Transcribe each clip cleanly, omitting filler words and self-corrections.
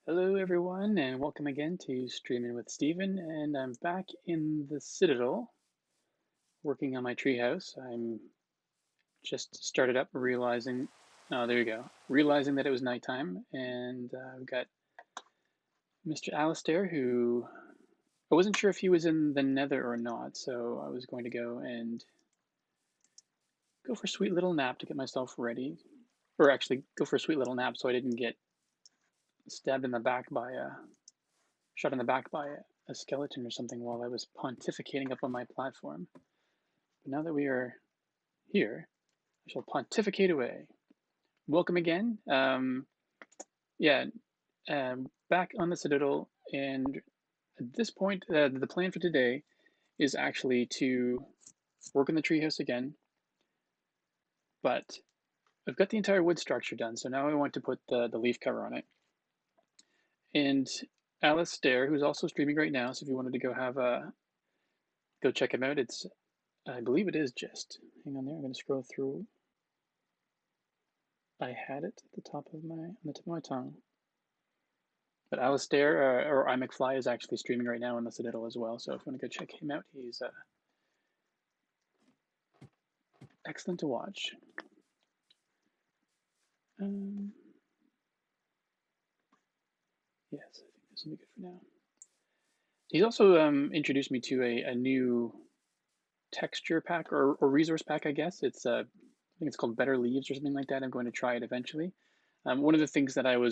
Hello, everyone, and welcome again to Streaming with Steven. And I'm back in the Citadel working on my treehouse. I'm just started up realizing, oh, there you go, realizing that it was nighttime. And I've got Mr. Alistair, who I wasn't sure if he was in the nether or not. So I was going to go and go for a sweet little nap to get myself ready. Or actually, go for a sweet little nap so I didn't get stabbed in the back by shot in the back by a skeleton or something while I was pontificating up on my platform. But now that we are here, I shall pontificate away. Welcome again. Yeah, back on the Citadel, and at this point, the plan for today is actually to work on the treehouse again, but I've got the entire wood structure done, so now I want to put the leaf cover on it. And Alistair, who's also streaming right now, so if you wanted to go check him out, I believe it is just. Hang on there. I'm going to scroll through. I had it at the top of on the tip of my tongue. But Alistair, or iMcFly, is actually streaming right now on the Citadel as well. So if you want to go check him out, he's excellent to watch. Yes, I think this will be good for now. He's also introduced me to a new texture pack or resource pack, I guess. I think it's called Better Leaves or something like that. I'm going to try it eventually. One of the things that I'm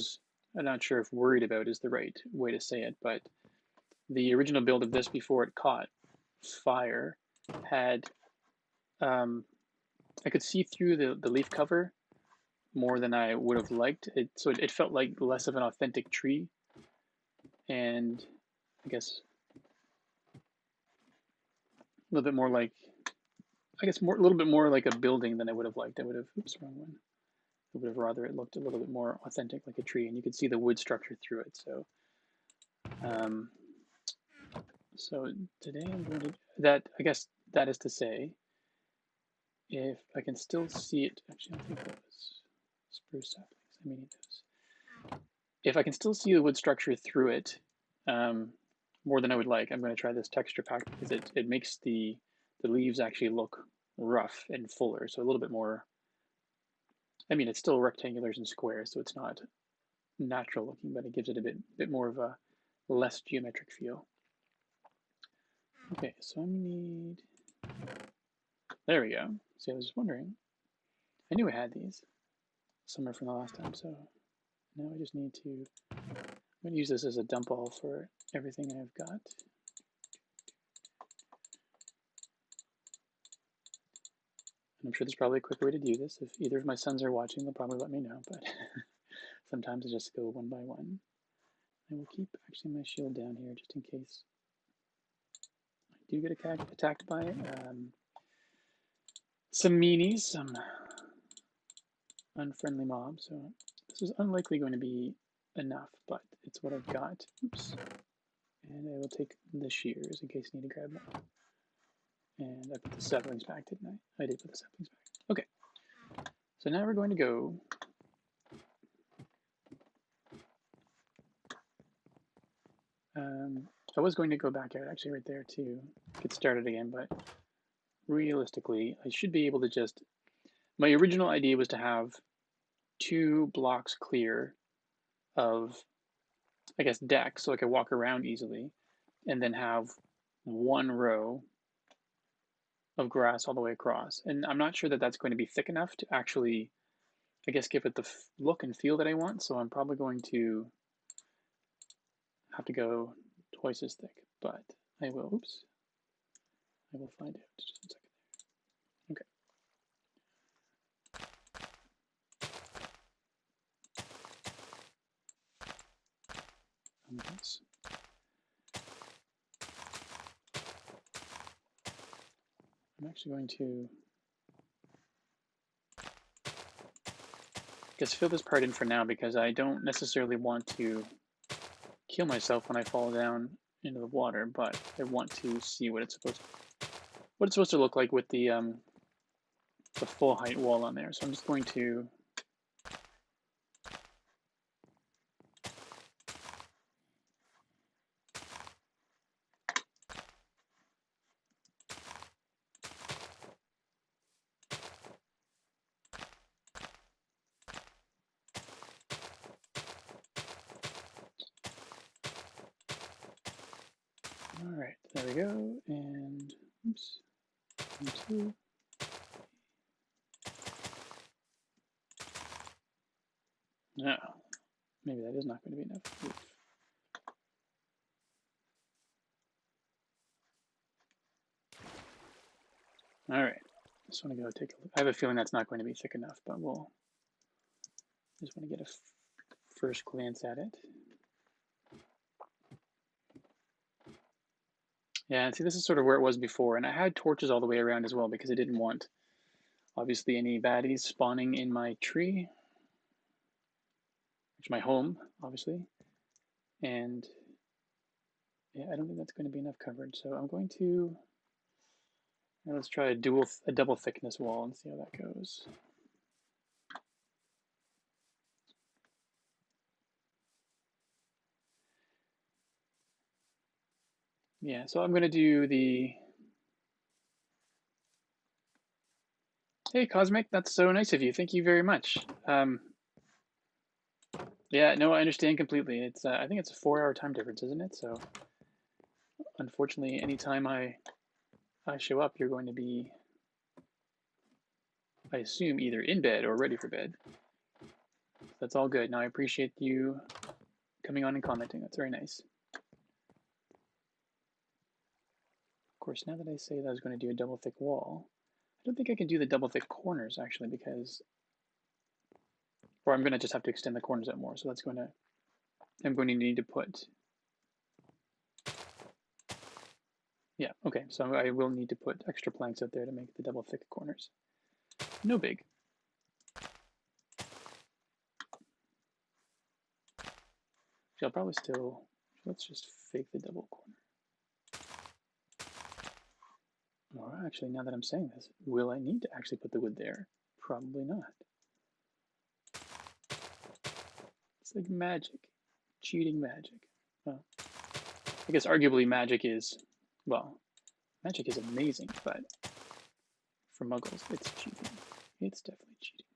not sure if worried about is the right way to say it, but the original build of this before it caught fire had I could see through the leaf cover more than I would have liked. So it felt like less of an authentic tree, and I guess a little bit more like a little bit more like a building than I would have liked. I would have oops, wrong one. I would have rather it looked a little bit more authentic, like a tree, and you could see the wood structure through it. So today I'm going to that. I guess that is to say, if I can still see it. Actually, I think that was spruce saplings. I need those. If I can still see the wood structure through it, more than I would like, I'm going to try this texture pack because it makes the leaves actually look rough and fuller, so a little bit more. I mean, it's still rectangulars and squares, so it's not natural looking, but it gives it a bit more of a less geometric feel. Okay, so I need. There we go. See, I was wondering. I knew I had these somewhere from the last time, so now I just need to. I'm going to use this as a dump all for everything I've got. And I'm sure there's probably a quick way to do this. If either of my sons are watching, they'll probably let me know, but sometimes I just go one by one. I will keep actually my shield down here just in case I do get attacked by some meanies, some unfriendly mobs. So this is unlikely going to be enough, but it's what I've got. Oops. And I will take the shears in case I need to grab them. And I put the saplings back, didn't I? I did put the saplings back. Okay. So now we're going to go. I was going to go back out actually right there to get started again, but realistically, I should be able to just. My original idea was to have 2 blocks clear of, I guess, deck so I could walk around easily, and then have 1 row of grass all the way across. And I'm not sure that that's going to be thick enough to actually, I guess, give it the look and feel that I want. So I'm probably going to have to go twice as thick, but I will. Oops. I will find out. Just 1 second there. Okay. I'm actually going to just fill this part in for now because I don't necessarily want to kill myself when I fall down into the water, but I want to see what it's supposed to look like with the full height wall on there. So I'm just going to All right, there we go. And oops, 1, 2. No, maybe that is not going to be enough. Oof. All right, just want to go take a look. I have a feeling that's not going to be thick enough, but we'll just want to get a first glance at it. Yeah, and see, this is sort of where it was before, and I had torches all the way around as well because I didn't want, obviously, any baddies spawning in my tree, which is my home, obviously, and yeah, I don't think that's going to be enough coverage, so I'm going to, let's try a double thickness wall and see how that goes. Yeah, so I'm going to do the, hey Cosmic, that's so nice of you, thank you very much. Yeah, no, I understand completely. It's I think it's a 4-hour time difference, isn't it? So unfortunately, anytime I show up, you're going to be, I assume, either in bed or ready for bed. That's all good. Now I appreciate you coming on and commenting. That's very nice. Of course, now that I say that I was going to do a double thick wall, I don't think I can do the double thick corners actually because, or I'm going to just have to extend the corners out more. So that's going to, I'm going to need to put, yeah, okay. So I will need to put extra planks out there to make the double thick corners. No big. I'll probably still, let's just fake the double corner. Or actually, now that I'm saying this, will I need to actually put the wood there? Probably not. It's like magic. Cheating magic. Well, I guess arguably magic is, well, magic is amazing, but for muggles, it's cheating. It's definitely cheating.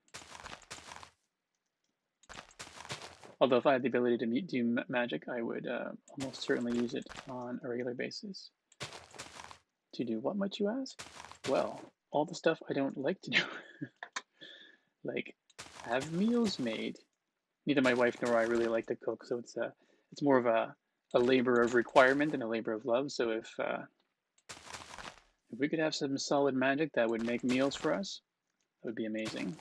Although if I had the ability to do magic, I would almost certainly use it on a regular basis. To do what, might you ask? Well, all the stuff I don't like to do. Like, have meals made. Neither my wife nor I really like to cook, so it's more of a labor of requirement than a labor of love. So if we could have some solid magic that would make meals for us, that would be amazing.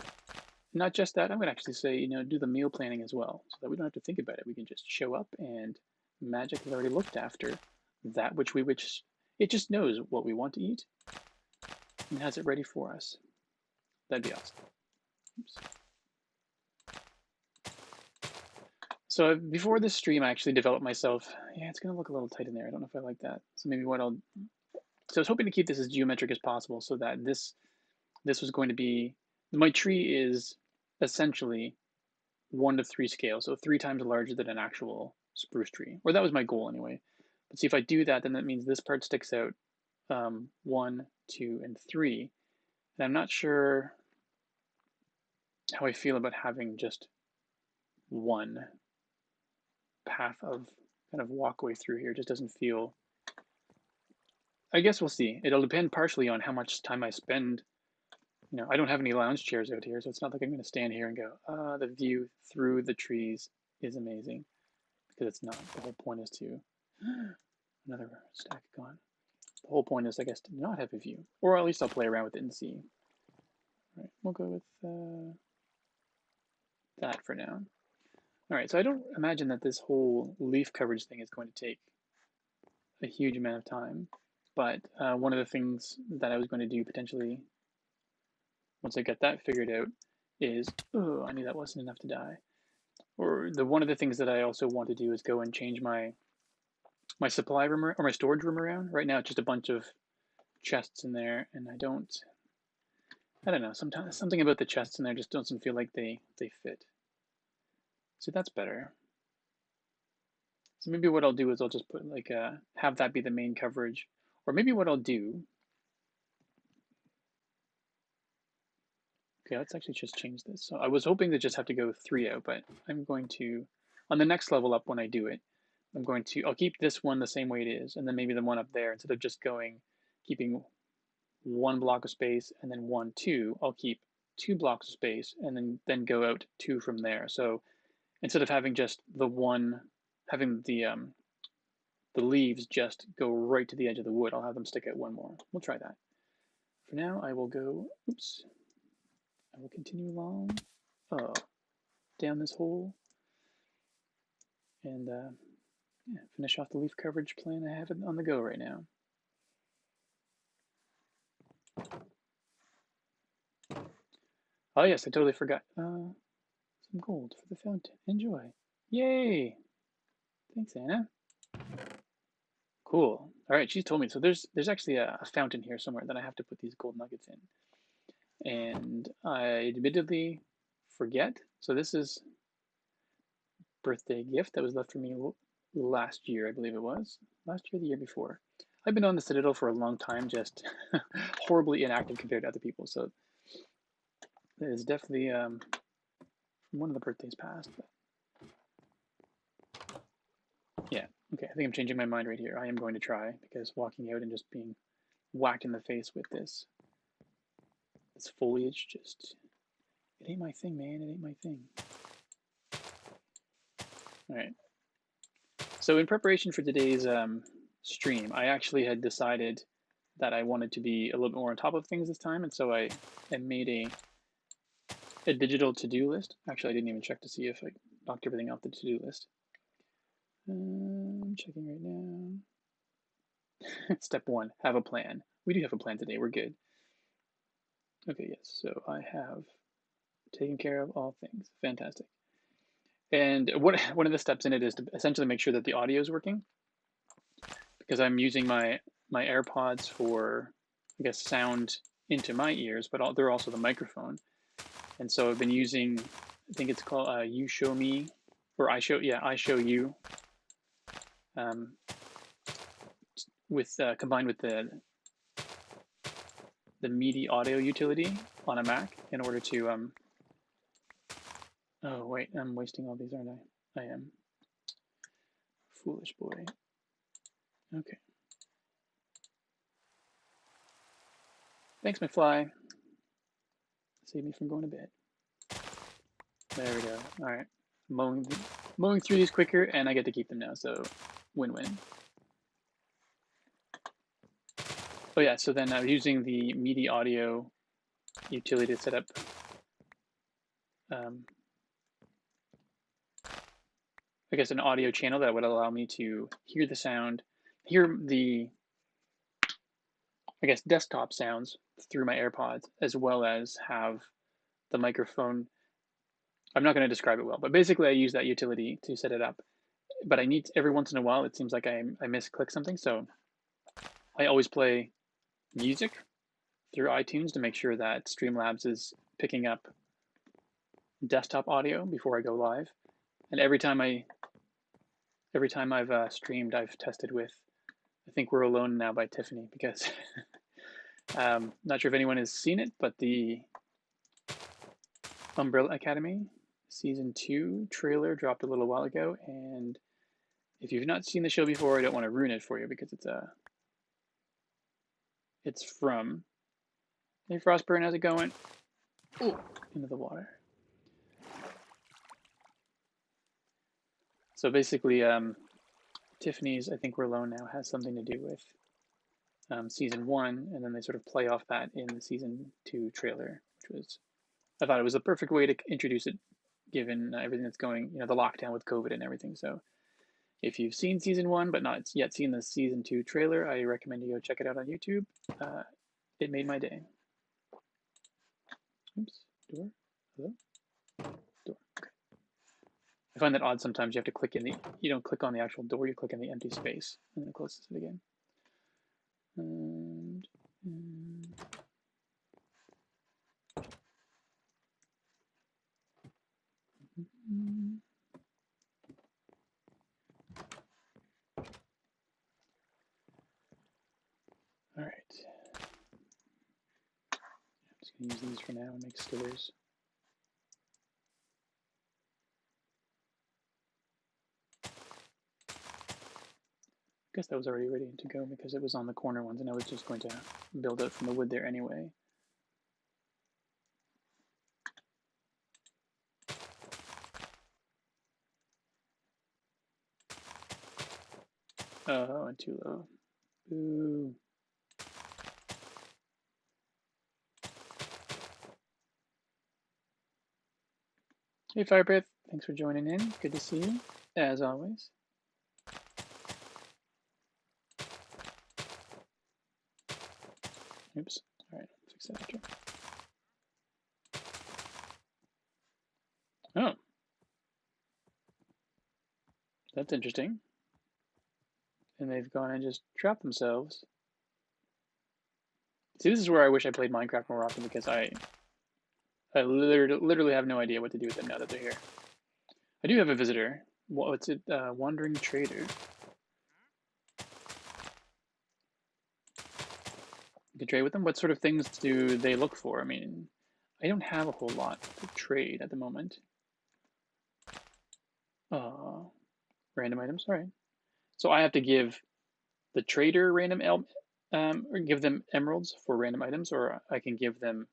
Not just that, I'm going to actually say, do the meal planning as well, so that we don't have to think about it. We can just show up and magic has already looked after that which it just knows what we want to eat and has it ready for us. That'd be awesome. Oops. So before this stream, I actually developed myself. Yeah, it's going to look a little tight in there. I don't know if I like that. So maybe so I was hoping to keep this as geometric as possible so that this was going to be, my tree is essentially 1 to 3 scale, so 3 times larger than an actual spruce tree. Or that was my goal anyway. But see, if I do that, then that means this part sticks out 1, 2, and 3. And I'm not sure how I feel about having just one path of kind of walkway through here. It just doesn't feel, I guess we'll see. It'll depend partially on how much time I spend. I don't have any lounge chairs out here, so it's not like I'm going to stand here and go, the view through the trees is amazing. Because it's not. The whole point is to, another stack gone. The whole point is, I guess, to not have a view. Or at least I'll play around with it and see. All right, we'll go with that for now. All right, so I don't imagine that this whole leaf coverage thing is going to take a huge amount of time. But one of the things that I was going to do potentially, once I get that figured out, is, I knew that wasn't enough to die. Or one of the things that I also want to do is go and change my supply room or my storage room around. Right now it's just a bunch of chests in there, and I don't know, sometimes something about the chests in there just doesn't feel like they fit. So that's better. So maybe what I'll do is I'll just put like have that be the main coverage. Or maybe what I'll do, okay, let's actually just change this. So I was hoping to just have to go 3 out, but I'm going to, on the next level up when I do it, I'll keep this one the same way it is, and then maybe the one up there, instead of just keeping one block of space and then 1, 2, I'll keep 2 blocks of space and then go out 2 from there. So instead of having just having the leaves just go right to the edge of the wood, I'll have them stick out one more. We'll try that. For now, I will continue along, down this hole, and finish off the leaf coverage plan I have on the go right now. Oh yes, I totally forgot. Some gold for the fountain. Enjoy. Yay! Thanks, Anna. Cool. All right, she's told me. So there's actually a fountain here somewhere that I have to put these gold nuggets in. And I admittedly forget. So this is birthday gift that was left for me last year, I believe it was. Last year, the year before. I've been on the Citadel for a long time, just horribly inactive compared to other people. So it is definitely one of the birthdays past. But yeah, okay, I think I'm changing my mind right here. I am going to try, because walking out and just being whacked in the face with this foliage, it ain't my thing, man. It ain't my thing. All right. So in preparation for today's stream, I actually had decided that I wanted to be a little bit more on top of things this time, and so I made a digital to-do list. Actually, I didn't even check to see if I knocked everything off the to-do list. I'm checking right now. Step 1, have a plan. We do have a plan today. We're good. Okay, yes. So I have taken care of all things. Fantastic. And one of the steps in it is to essentially make sure that the audio is working, because I'm using my AirPods for, I guess, sound into my ears, but they're also the microphone. And so I've been using, I think it's called You Show Me, or I Show You, combined with the MIDI audio utility on a Mac in order to oh wait, I'm wasting all these, aren't I? I am. Foolish boy. Okay. Thanks, McFly. Save me from going to bed. There we go. All right. Mowing through these quicker, and I get to keep them now, so win-win. Oh yeah, so then I was using the MIDI audio utility to set up I guess an audio channel that would allow me to hear the sound, hear the, I guess, desktop sounds through my AirPods, as well as have the microphone. I'm not going to describe it well, but basically I use that utility to set it up. But I need, every once in a while, it seems like I misclick something, so I always play music through iTunes to make sure that Streamlabs is picking up desktop audio before I go live. And every time I've streamed, I've tested with I Think We're Alone Now by Tiffany, because not sure if anyone has seen it, but the Umbrella Academy season 2 trailer dropped a little while ago, and if you've not seen the show before, I don't want to ruin it for you, because it's from, hey Frostburn, how's it going? Ooh, into the water. So basically, Tiffany's I Think We're Alone Now has something to do with season 1, and then they sort of play off that in the season 2 trailer, which was, I thought it was the perfect way to introduce it, given everything that's going, the lockdown with COVID and everything. So if you've seen season 1 but not yet seen the season 2 trailer, I recommend you go check it out on YouTube. It made my day. Oops, door, hello, door, okay. I find that odd sometimes. You have to click you don't click on the actual door, you click in the empty space, and then it closes it again. And all right. I'm just going to use these for now and make stickers. guess that was already ready to go because it was on the corner ones, and I was just going to build out from the wood there anyway. Oh, and too low. Ooh. Hey, Firebreath. Thanks for joining in. Good to see you, as always. Oops. All right, fix that after. Oh. That's interesting. And they've gone and just trapped themselves. See, this is where I wish I played Minecraft more often because I literally have no idea what to do with them now that they're here. I do have a visitor. What's it? Wandering Trader. You can trade with them? What sort of things do they look for? I mean, I don't have a whole lot to trade at the moment. Random items, all right. So I have to give the trader random or give them emeralds for random items, or I can give them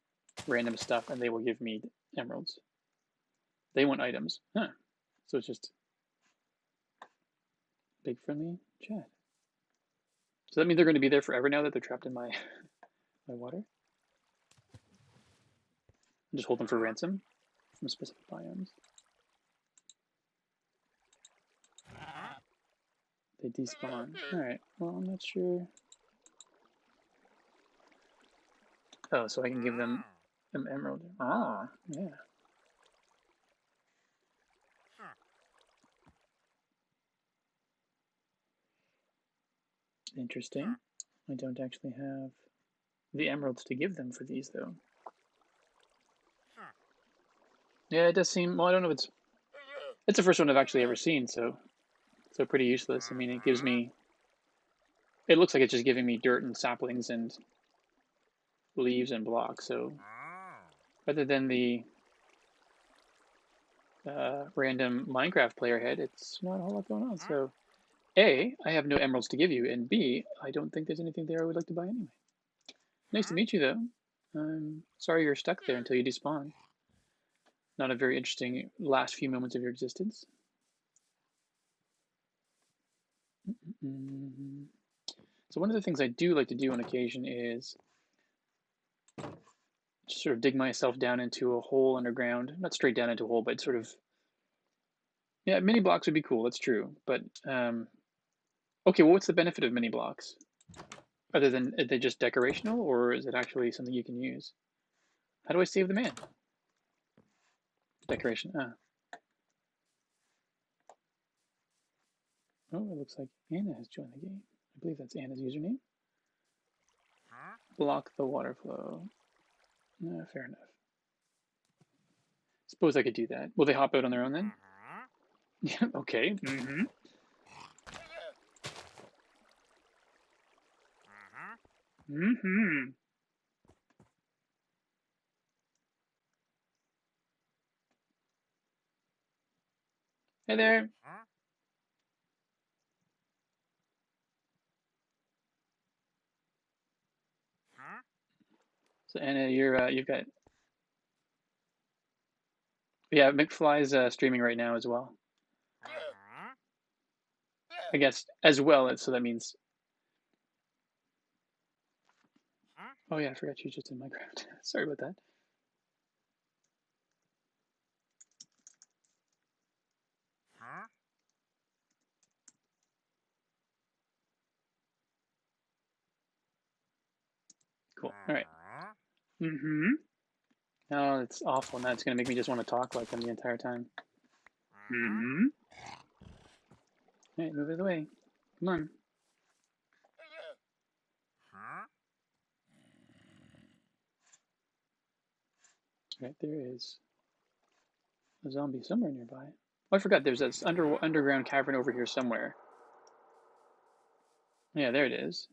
random stuff and they will give me emeralds. They want items, huh? So it's just big friendly chat. So that means they're going to be there forever now that they're trapped in my my water. And just hold them for ransom from specific biomes. They despawn. All right. Well, I'm not sure. Oh, so I can give them an emerald. Oh, yeah. Interesting. I don't actually have the emeralds to give them for these, though. Yeah, it does seem. Well, I don't know if it's the first one I've actually ever seen, so pretty useless. I mean, it gives me. It looks like it's just giving me dirt and saplings and leaves and blocks. So rather than the random Minecraft player head, it's not a whole lot going on. So A, I have no emeralds to give you, and B, I don't think there's anything there I would like to buy anyway. Nice to meet you, though. I'm sorry you're stuck there until you despawn. Not a very interesting last few moments of your existence. So one of the things I do like to do on occasion is just sort of dig myself down into a hole underground. Not straight down into a hole, but sort of, yeah, mini blocks would be cool, that's true. But, okay, well, what's the benefit of mini blocks? Other than, are they just decorational, or is it actually something you can use? How do I save the man? Decoration, Oh, it looks like Anna has joined the game. I believe that's Anna's username. Block the water flow. Fair enough. Suppose I could do that. Will they hop out on their own then? Yeah, okay. Mm-hmm. Mm-hmm. Hey there. So Anna, you've got, yeah, McFly's streaming right now as well. I guess as well as, so that means. Oh yeah, I forgot you just in Minecraft. Sorry about that. Cool. All right. Mm-hmm. Oh, it's awful. Now it's gonna make me just want to talk like them the entire time. Mm-hmm. All right, move it away. Come on. Right, there is a zombie somewhere nearby. Oh, I forgot there's this underground cavern over here somewhere. Yeah, there it is.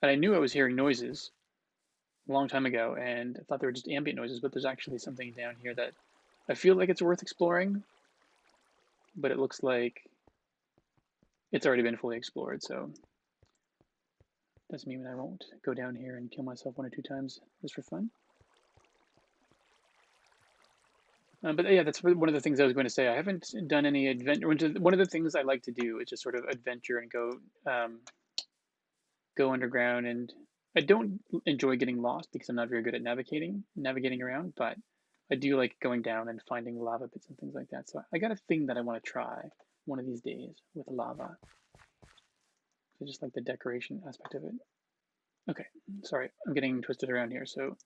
And I knew I was hearing noises a long time ago, and I thought they were just ambient noises, but there's actually something down here that I feel like it's worth exploring, but it looks like it's already been fully explored, so doesn't mean I won't go down here and kill myself 1 or 2 times just for fun. But yeah, that's one of the things I was going to say. I haven't done any adventure. One of the things I like to do is just sort of adventure and go underground. And I don't enjoy getting lost because I'm not very good at navigating around. But I do like going down and finding lava pits and things like that. So I got a thing that I want to try one of these days with lava. I just like the decoration aspect of it. Okay, sorry, I'm getting twisted around here. So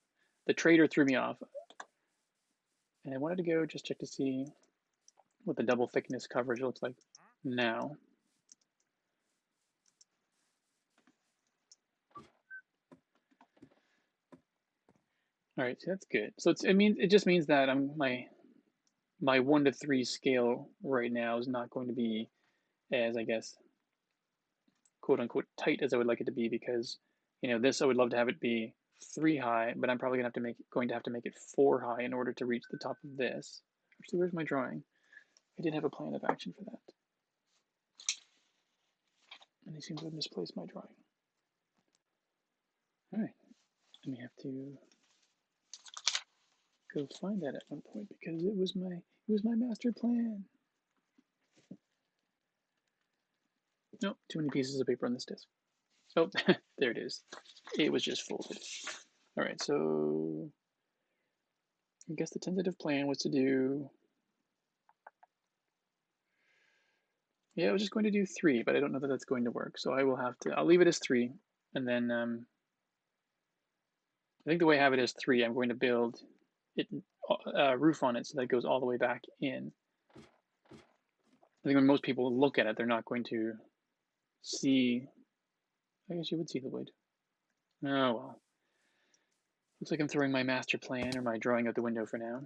the trader threw me off, and I wanted to go just check to see what the double thickness coverage looks like now. All right, so that's good. So it just means that my 1 to 3 scale right now is not going to be as, I guess, quote unquote tight as I would like it to be, because this I would love to have it be 3 high, but I'm probably going to have to make it 4 high in order to reach the top of this. Actually, where's my drawing? I did have a plan of action for that, and I seem to have misplaced my drawing. All right, I may have to go find that at one point because it was my master plan. Nope, too many pieces of paper on this disc. Oh, there it is. It was just folded. All right, so I guess the tentative plan was to do, yeah, I was just going to do 3, but I don't know that that's going to work. So I'll leave it as 3. And then I think the way I have it as 3, I'm going to build a roof on it so that it goes all the way back in. I think when most people look at it, they're not going to see, I guess you would see the wood. Oh, well. Looks like I'm throwing my master plan or my drawing out the window for now.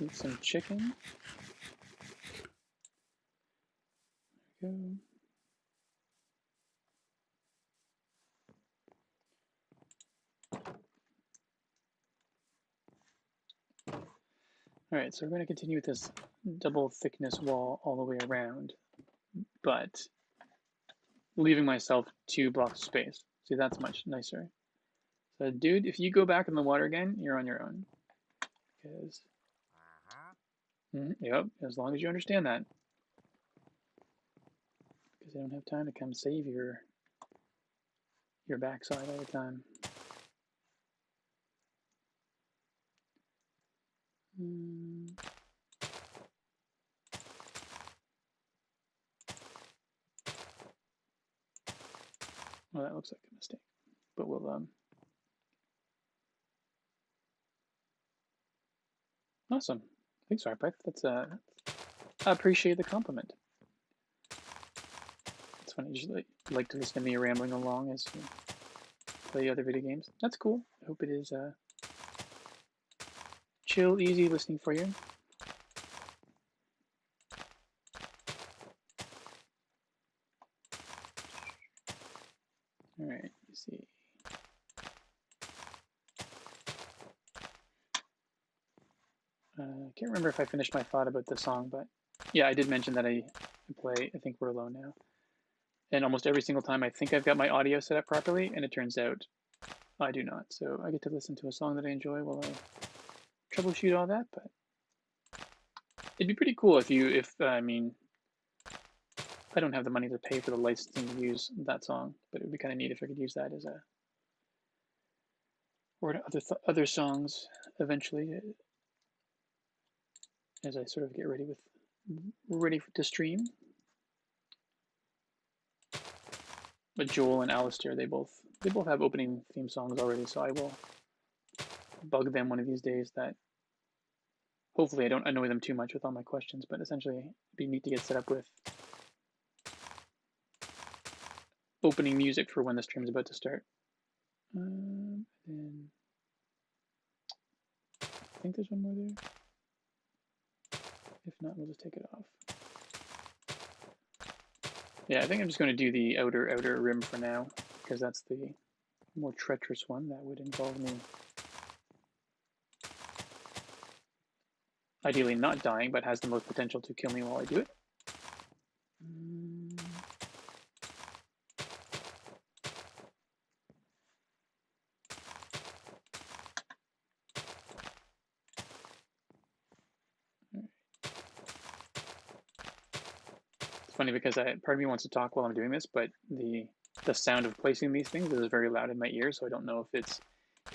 Eat some chicken. There we go. All right, so we're going to continue with this double thickness wall all the way around, but leaving myself 2 blocks of space. See, that's much nicer. So, dude, if you go back in the water again, you're on your own. Because, yep, as long as you understand that. Because I don't have time to come save your backside all the time. Well, that looks like a mistake, but we'll awesome. Thanks, Arpipe. That's I appreciate the compliment. It's funny. You just like to listen to me rambling along as you play other video games. That's cool. I hope it is chill, easy listening for you. All right. Let's see. I can't remember if I finished my thought about the song, but yeah, I did mention that I play I Think We're Alone now. And almost every single time I think I've got my audio set up properly, and it turns out I do not. So I get to listen to a song that I enjoy while I troubleshoot all that. But it'd be pretty cool if I mean, I don't have the money to pay for the licensing to use that song, but it would be kind of neat if I could use that as a, or other songs eventually, as I sort of get ready to stream. But Joel and Alistair, they both have opening theme songs already, so I will bug them one of these days. That hopefully I don't annoy them too much with all my questions, but essentially it'd be neat to get set up with opening music for when the stream's about to start. Then I think there's one more there. If not, we'll just take it off. Yeah, I think I'm just going to do the outer rim for now, because that's the more treacherous one. That would involve me ideally not dying, but has the most potential to kill me while I do it. It's funny because part of me wants to talk while I'm doing this, but the sound of placing these things is very loud in my ears, so I don't know if it's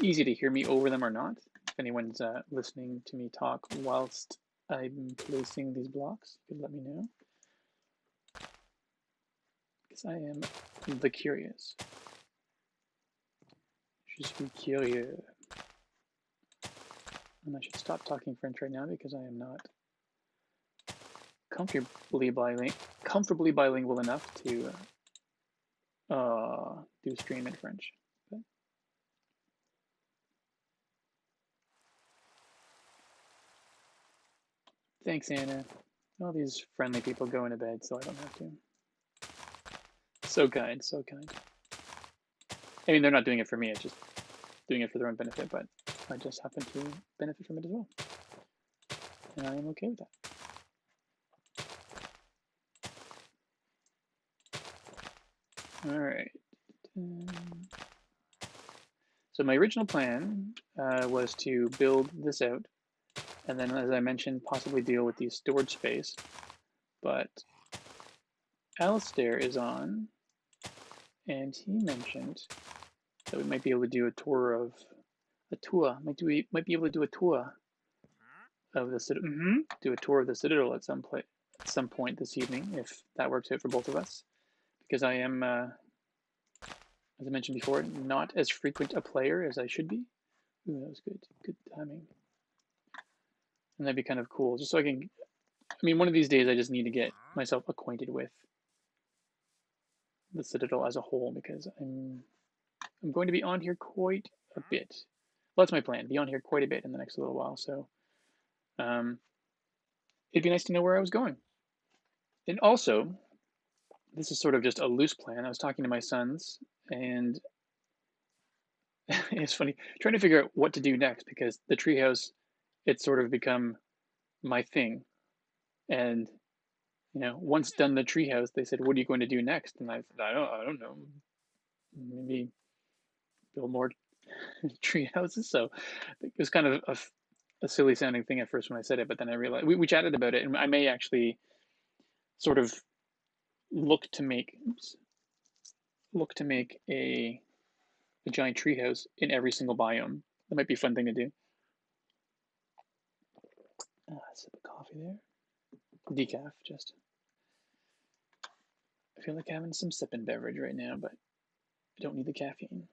easy to hear me over them or not. If anyone's listening to me talk whilst I'm placing these blocks, you could let me know. Because I am the curious. Je suis curieux. And I should stop talking French right now because I am not comfortably bilingual enough to do stream in French. But thanks, Anna. All these friendly people going to bed, so I don't have to. So kind, so kind. I mean, they're not doing it for me, it's just doing it for their own benefit, but I just happen to benefit from it as well. And I am okay with that. All right. So my original plan was to build this out, and then, as I mentioned, possibly deal with the storage space. But Alistair is on, and he mentioned that we might be able to do a tour of Might be able to do a tour of the Citadel. Do a tour of the Citadel at some point this evening, if that works out for both of us. Because I am, as I mentioned before, not as frequent a player as I should be. Ooh, that was good. Good timing. And that'd be kind of cool, just so I can. I mean, one of these days I just need to get myself acquainted with the Citadel as a whole, because I'm going to be on here quite a bit. Well, that's my plan. Be on here quite a bit in the next little while. So it'd be nice to know where I was going. And also, this is sort of just a loose plan. I was talking to my sons, and it's funny trying to figure out what to do next, because the treehouse, it's sort of become my thing. And once done the treehouse, they said, "What are you going to do next?" And I said, "I don't know. Maybe build more tree houses." So it was kind of a silly sounding thing at first when I said it, but then I realized we chatted about it, and I may actually sort of look to make a giant tree house in every single biome. That might be a fun thing to do. Sip of coffee there. Decaf, just. I feel like having some sipping beverage right now, but I don't need the caffeine.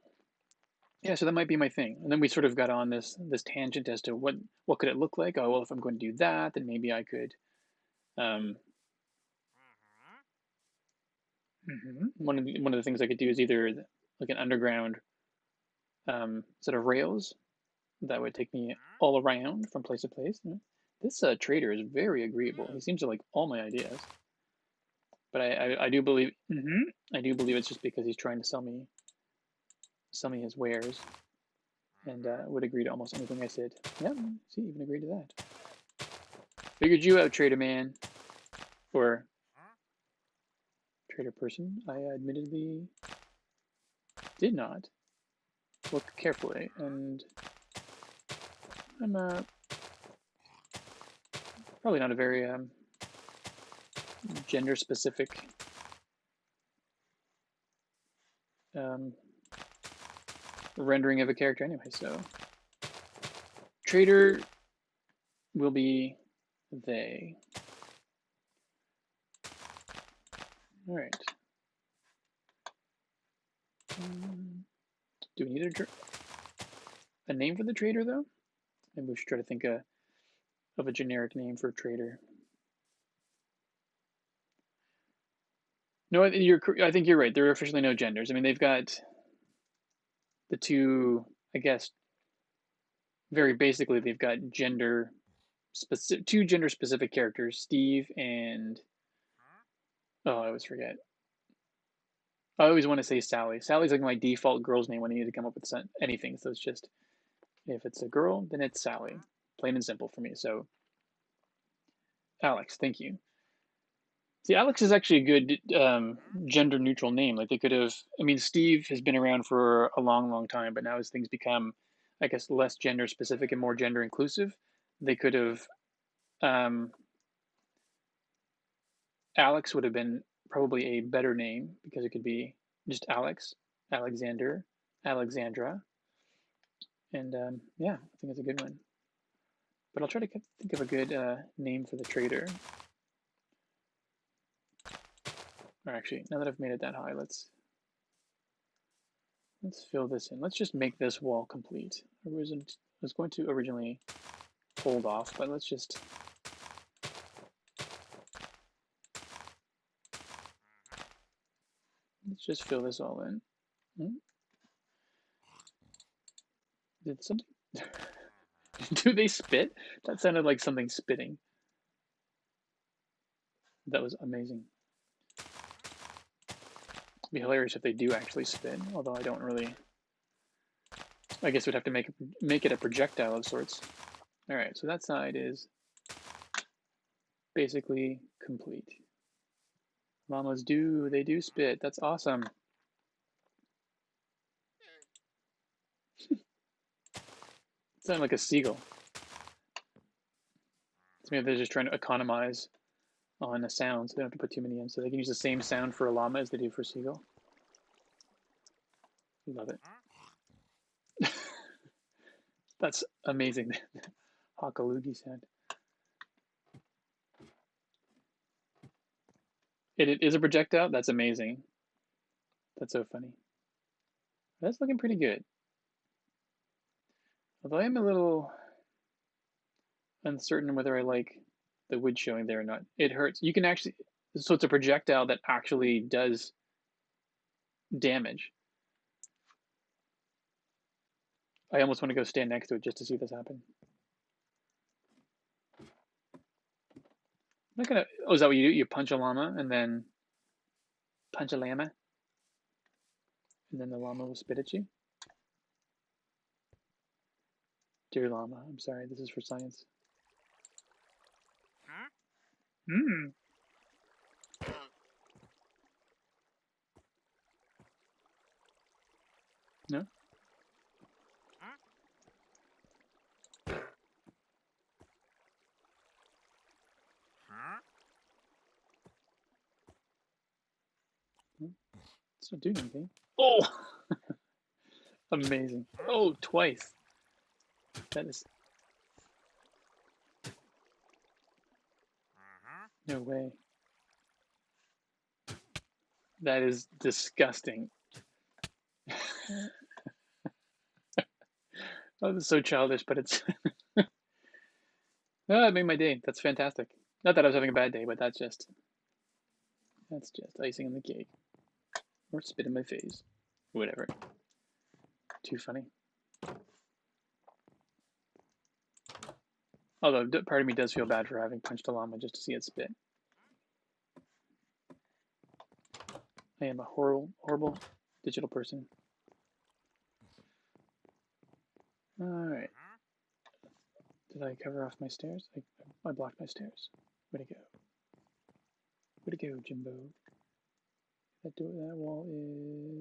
Yeah, so that might be my thing. And then we sort of got on this tangent as to what could it look like. Oh, well, if I'm going to do that, then maybe I could. One of the things I could do is either like an underground set of rails that would take me all around from place to place. This trader is very agreeable. He seems to like all my ideas. But I do believe it's just because he's trying to sell me his wares, and would agree to almost anything I said. Yep, see, even agreed to that. Figured you out, trader man, or trader person. I admittedly did not look carefully, and I'm probably not a very gender specific rendering of a character anyway. So trader will be they. All right. Do we need a name for the trader though? Maybe we should try to think of a generic name for trader. No, I think you're right. There are officially no genders. I mean, they've got the two, I guess, very basically, they've got two gender specific characters, Steve and, oh, I always forget. I always want to say Sally. Sally's like my default girl's name when I need to come up with anything. So it's just, if it's a girl, then it's Sally. Plain and simple for me. So Alex, thank you. See, Alex is actually a good gender neutral name. Like they could have, I mean, Steve has been around for a long, long time, but now as things become, I guess, less gender specific and more gender inclusive, they could have, um, Alex would have been probably a better name because it could be just Alex, Alexander, Alexandra. And yeah, I think it's a good one. But I'll try to think of a good name for the trader. Or actually, now that I've made it that high, let's fill this in. Let's just make this wall complete. I was going to originally hold off, but let's just fill this all in. Did something? Do they spit? That sounded like something spitting. That was amazing. It'd be hilarious if they do actually spit, although I don't really. I guess we'd have to make it a projectile of sorts. All right, so that side is basically complete. Llamas they do spit. That's awesome. Sound like a seagull. So maybe they're just trying to economize on a sound, so they don't have to put too many in. So they can use the same sound for a llama as they do for a seagull. Love it. That's amazing. Hakalugi sound. It is a projectile? That's amazing. That's so funny. That's looking pretty good. Although I am a little uncertain whether I like the wood showing there or not. It hurts. You can actually, so it's a projectile that actually does damage. I almost want to go stand next to it just to see this happen. I'm not gonna. Oh, is that what you do? You punch a llama and then punch a llama, and then the llama will spit at you. Dear llama, I'm sorry. This is for science. Hmm. No. It's not doing anything. Oh, amazing. Oh, twice. That is no way. That is disgusting. Oh, this is so childish, but it's. Oh, it made my day. That's fantastic. Not that I was having a bad day, but that's just icing on the cake. Or spit in my face. Whatever. Too funny. Although part of me does feel bad for having punched a llama just to see it spit. I am a horrible, horrible digital person. Alright. Did I cover off my stairs? I blocked my stairs. Way to go. Way to go, Jimbo. That wall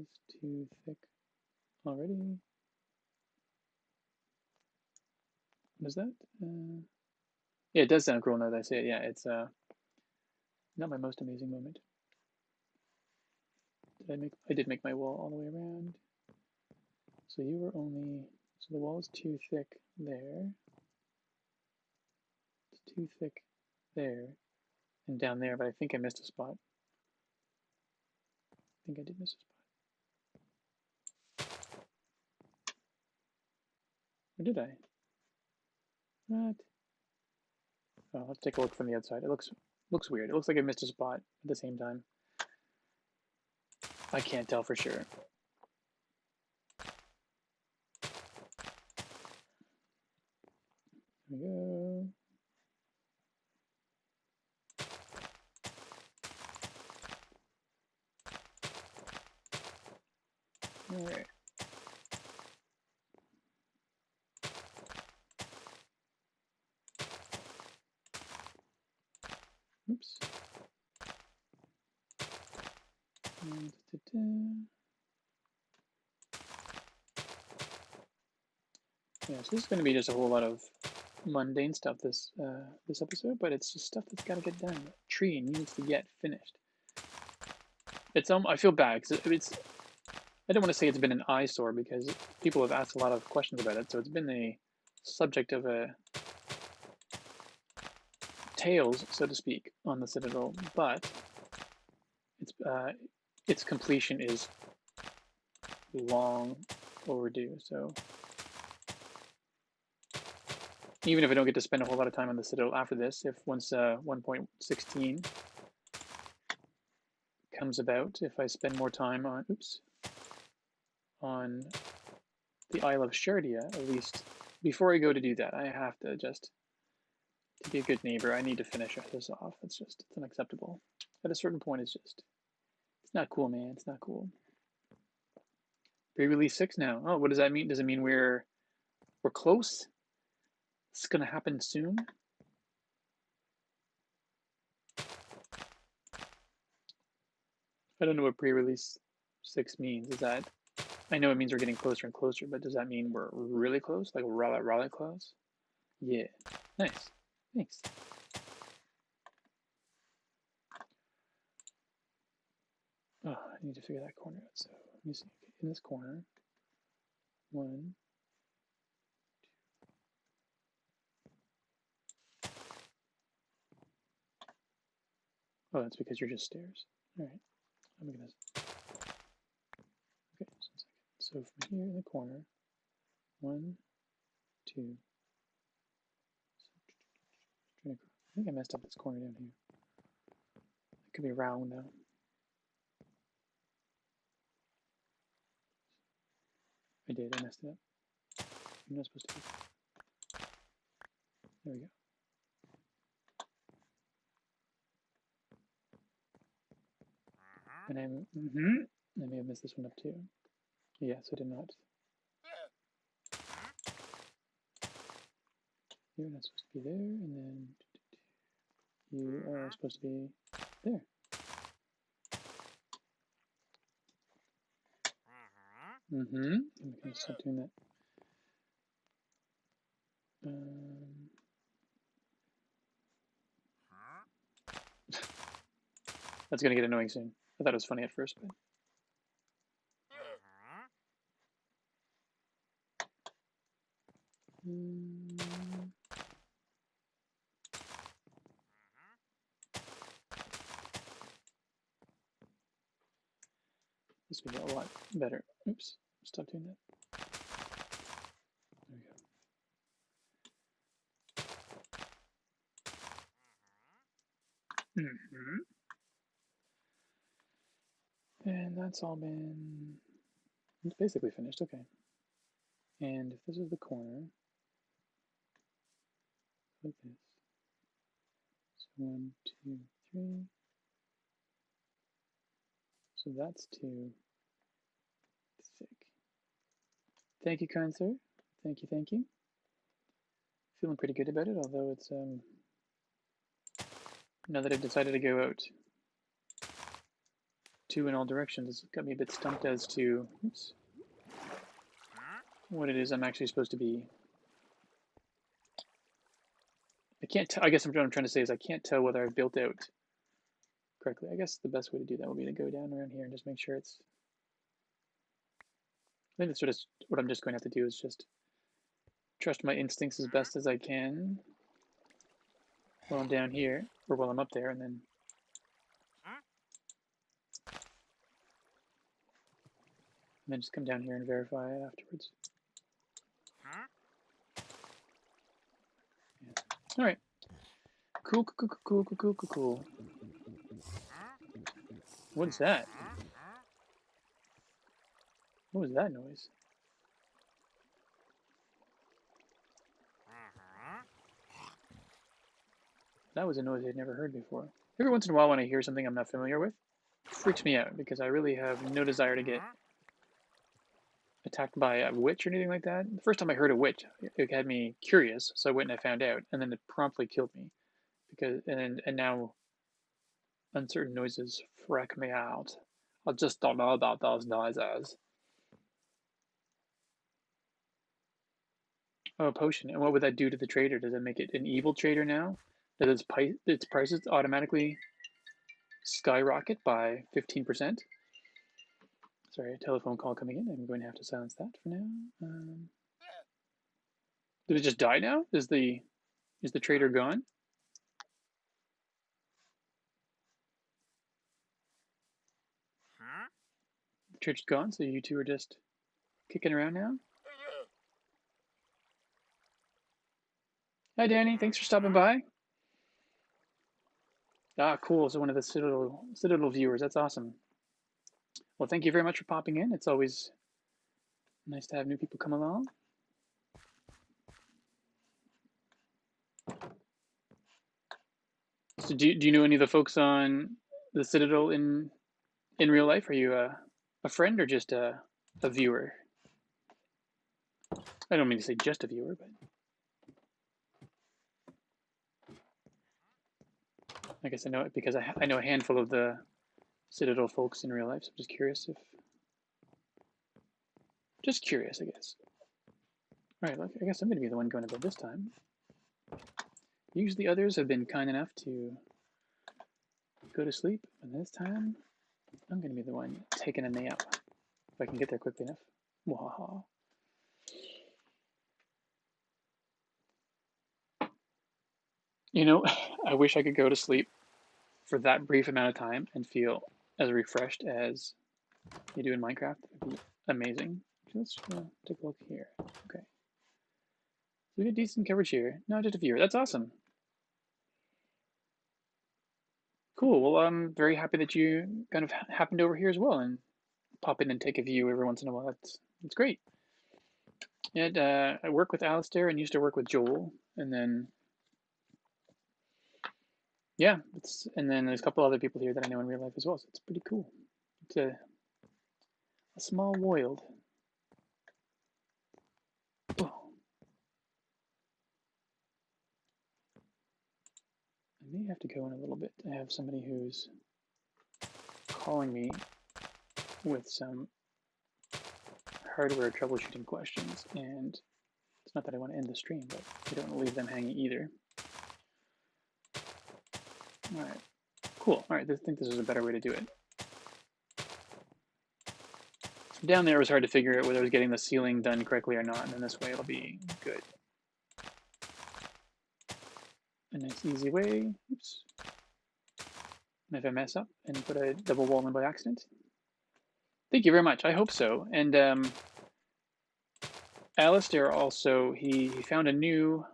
is too thick already. What is that? Yeah, it does sound cool now that I say it. Yeah, it's not my most amazing moment. I did make my wall all the way around. So you were only, so the wall is too thick there. It's too thick there and down there, but I think I missed a spot. I think I did miss a spot. Or did I? What? Oh, let's take a look from the outside. It looks weird. It looks like I missed a spot at the same time. I can't tell for sure. There we go. All right. Oops. Yeah, so this is going to be just a whole lot of mundane stuff this episode, but it's just stuff that's got to get done. The tree needs to get finished. It's I feel bad because it's I don't want to say it's been an eyesore because people have asked a lot of questions about it, so it's been a subject of a tales, so to speak, on the Citadel, but its completion is long overdue. So even if I don't get to spend a whole lot of time on the Citadel after this, if once 1.16 comes about, if I spend more time on the Isle of Shardia, at least before I go to do that, I have to just, to be a good neighbor, I need to finish this off. It's unacceptable. At a certain point, it's not cool, man. It's not cool. Pre-release 6 now. Oh, what does that mean? Does it mean we're close? It's gonna happen soon? I don't know what pre-release 6 means. Is that, I know it means we're getting closer and closer, but does that mean we're really close? Like really close? Yeah. Nice. Thanks. Oh, I need to figure that corner out. So let me see. Okay, in this corner, 1, oh, that's because you're just stairs. All right. I'm gonna. Okay, just 1 second. So from here in the corner, 1, 2. I think I messed up this corner down here. It could be round though. I did. I messed it up. I'm not supposed to be. There we go. And I may have messed this one up too. Yes, I did not. You're not supposed to be there, and then you are supposed to be there. I'm gonna stop doing that. That's gonna get annoying soon. I thought it was funny at first, but. This would be a lot better. Oops, stop doing that. There we go. And that's all been, it's basically finished, okay. And if this is the corner, like this. So 1, 2, 3. So that's 2 thick. Thank you, kind sir. Thank you, thank you. Feeling pretty good about it, although it's now that I've decided to go out 2 in all directions, it's got me a bit stumped as to what it is I'm actually supposed to be. I can't tell. I guess what I'm trying to say is I can't tell whether I've built out correctly. I guess the best way to do that would be to go down around here and just make sure it's. I think that's sort of what I'm just going to have to do is just trust my instincts as best as I can while I'm down here, or while I'm up there, and then just come down here and verify it afterwards. Yeah. All right. Cool. What is that? What was that noise? That was a noise I'd never heard before. Every once in a while when I hear something I'm not familiar with, it freaks me out because I really have no desire to get attacked by a witch or anything like that. The first time I heard a witch, it had me curious, so I went and I found out, and then it promptly killed me. And now Uncertain noises freak me out. I just don't know about those noises. Oh, a potion. And what would that do to the trader? Does it make it an evil trader now? Does its prices automatically skyrocket by 15%? Sorry, a telephone call coming in. I'm going to have to silence that for now. Did it just die now? Is the trader gone? The trader's gone, so you two are just kicking around now? Hi, Danny. Thanks for stopping by. Ah, cool. So one of the Citadel viewers. That's awesome. Well, thank you very much for popping in. It's always nice to have new people come along. So do you know any of the folks on the Citadel in real life? Are you a friend or just a viewer? I don't mean to say just a viewer, but I guess I know it because I know a handful of the Citadel folks in real life. So I'm just curious, I guess. All right, look, I guess I'm going to be the one going to bed this time. Usually others have been kind enough to go to sleep, and this time I'm going to be the one taking a nap if I can get there quickly enough. Wahaha. You know, I wish I could go to sleep for that brief amount of time and feel as refreshed as you do in Minecraft. It'd be amazing. Let's take a look here. Okay. We get decent coverage here. No, just a viewer. That's awesome. Cool. Well, I'm very happy that you kind of happened over here as well and pop in and take a view every once in a while. That's great. And I work with Alistair and used to work with Joel, and then yeah, and then there's a couple other people here that I know in real life as well. So it's pretty cool. It's a small world. Oh. I may have to go in a little bit. I have somebody who's calling me with some hardware troubleshooting questions, and it's not that I want to end the stream, but I don't want to leave them hanging either. All right, cool. All right, I think this is a better way to do it. Down there it was hard to figure out whether I was getting the ceiling done correctly or not, and then this way it'll be good. A nice easy way. Oops. And if I mess up and put a double wall in by accident. Thank you very much. I hope so. And Alistair also, he found a new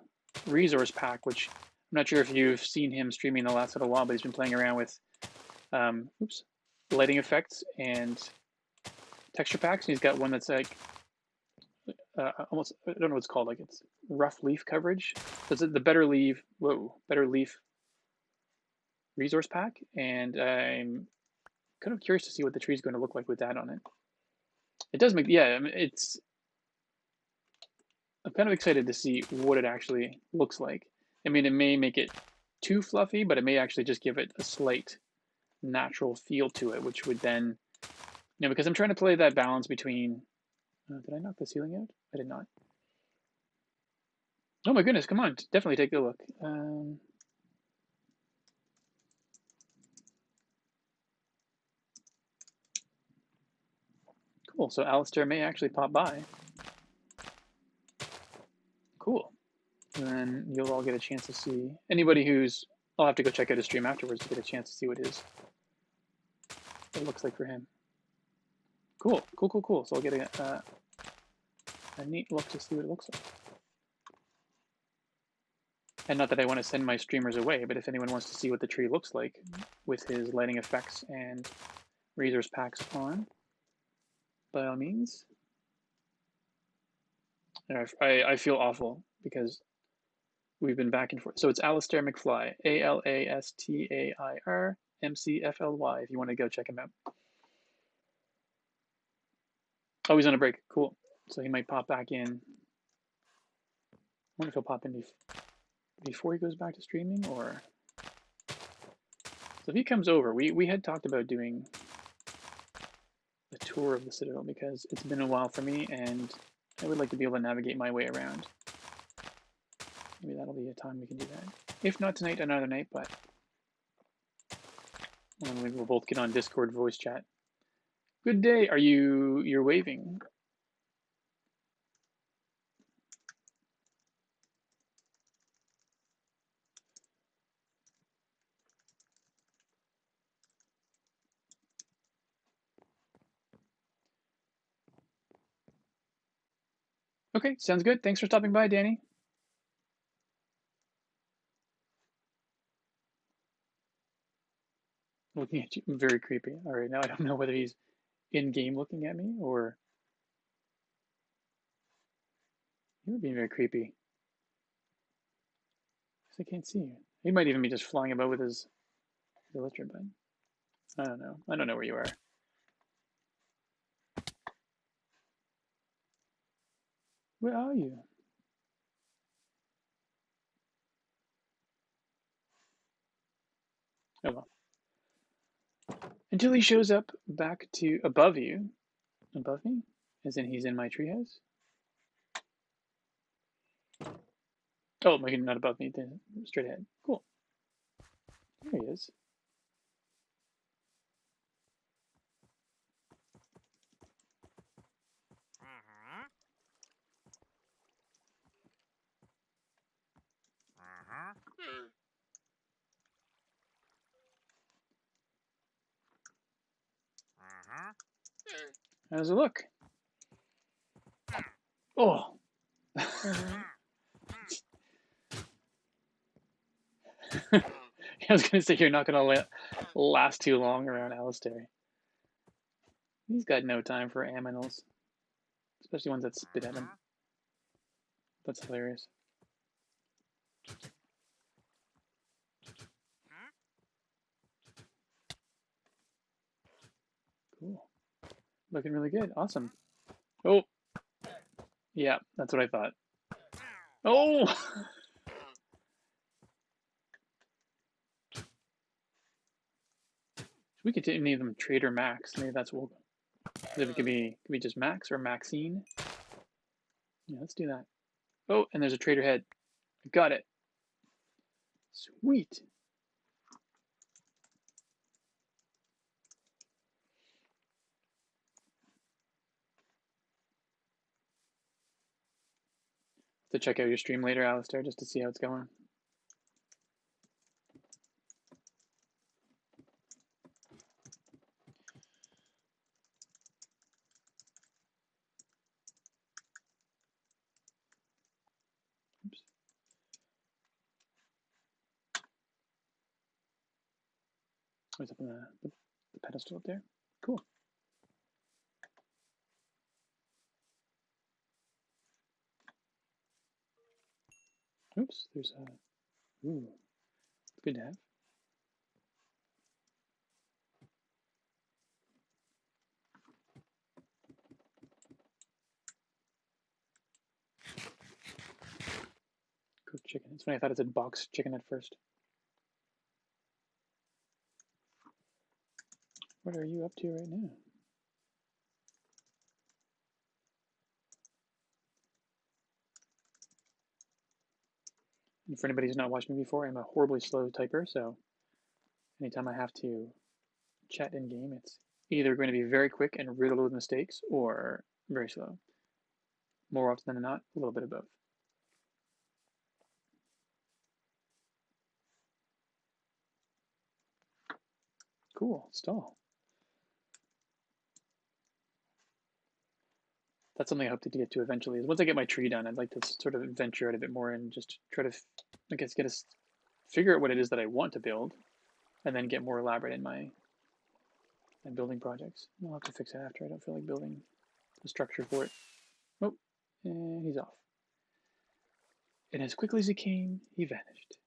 resource pack, which I'm not sure if you've seen him streaming the last little while, but he's been playing around with lighting effects and texture packs. And he's got one that's like almost, I don't know what it's called, like it's rough leaf coverage. That's the Better Leaf resource pack, and I'm kind of curious to see what the tree is going to look like with that on it. It does make, yeah, I mean, I'm kind of excited to see what it actually looks like. I mean, it may make it too fluffy, but it may actually just give it a slight natural feel to it, which would then, because I'm trying to play that balance between, did I knock the ceiling out? I did not. Oh my goodness, come on, definitely take a look. Cool, so Alistair may actually pop by. Cool. And then you'll all get a chance to see, anybody who's, I'll have to go check out his stream afterwards to get a chance to see what it looks like for him. Cool. So I'll get a neat look to see what it looks like. And not that I want to send my streamers away, but if anyone wants to see what the tree looks like with his lighting effects and resource packs on, by all means. I feel awful because we've been back and forth. So it's Alistair McFly, Alastair McFly, if you want to go check him out. Oh, he's on a break. Cool. So he might pop back in. I wonder if he'll pop in before he goes back to streaming, or So if he comes over, we had talked about doing a tour of the Citadel because it's been a while for me and I would like to be able to navigate my way around. Maybe that'll be a time we can do that. If not tonight, another night, but maybe we'll both get on Discord voice chat. Good day. You're waving? Okay, sounds good. Thanks for stopping by, Danny. Looking at you, very creepy. All right, now I don't know whether he's in game looking at me or you're being very creepy. I can't see you. He might even be just flying about with his elytra button. I don't know. I don't know where you are. Where are you? Oh well. Until he shows up back to above you. Above me? As in he's in my treehouse? Oh, not above me, then straight ahead. Cool. There he is. How does it look? Oh. I was going to say you're not going to last too long around Alistair. He's got no time for aminals, especially ones that spit at him. That's hilarious. Cool. Looking really good. Awesome. Oh. Yeah, that's what I thought. Oh! We could name them Trader Max. Maybe that's what we'll. It could be just Max or Maxine. Yeah, let's do that. Oh, and there's a trader head. Got it. Sweet. To check out your stream later, Alistair, just to see how it's going. Oops. What's up in the pedestal up there? Cool. Oops, there's a. Ooh, it's good to have. Cooked chicken. It's funny, I thought it said boxed chicken at first. What are you up to right now? And for anybody who's not watched me before, I'm a horribly slow typer, so anytime I have to chat in game, it's either going to be very quick and riddled with mistakes or very slow. More often than not, a little bit of both. Cool, stall. That's something I hope to get to eventually. Is once I get my tree done, I'd like to sort of venture out a bit more and just try to, I guess, figure out what it is that I want to build, and then get more elaborate in my building projects. I'll have to fix it after. I don't feel like building a structure for it. Oh, and he's off. And as quickly as he came, he vanished.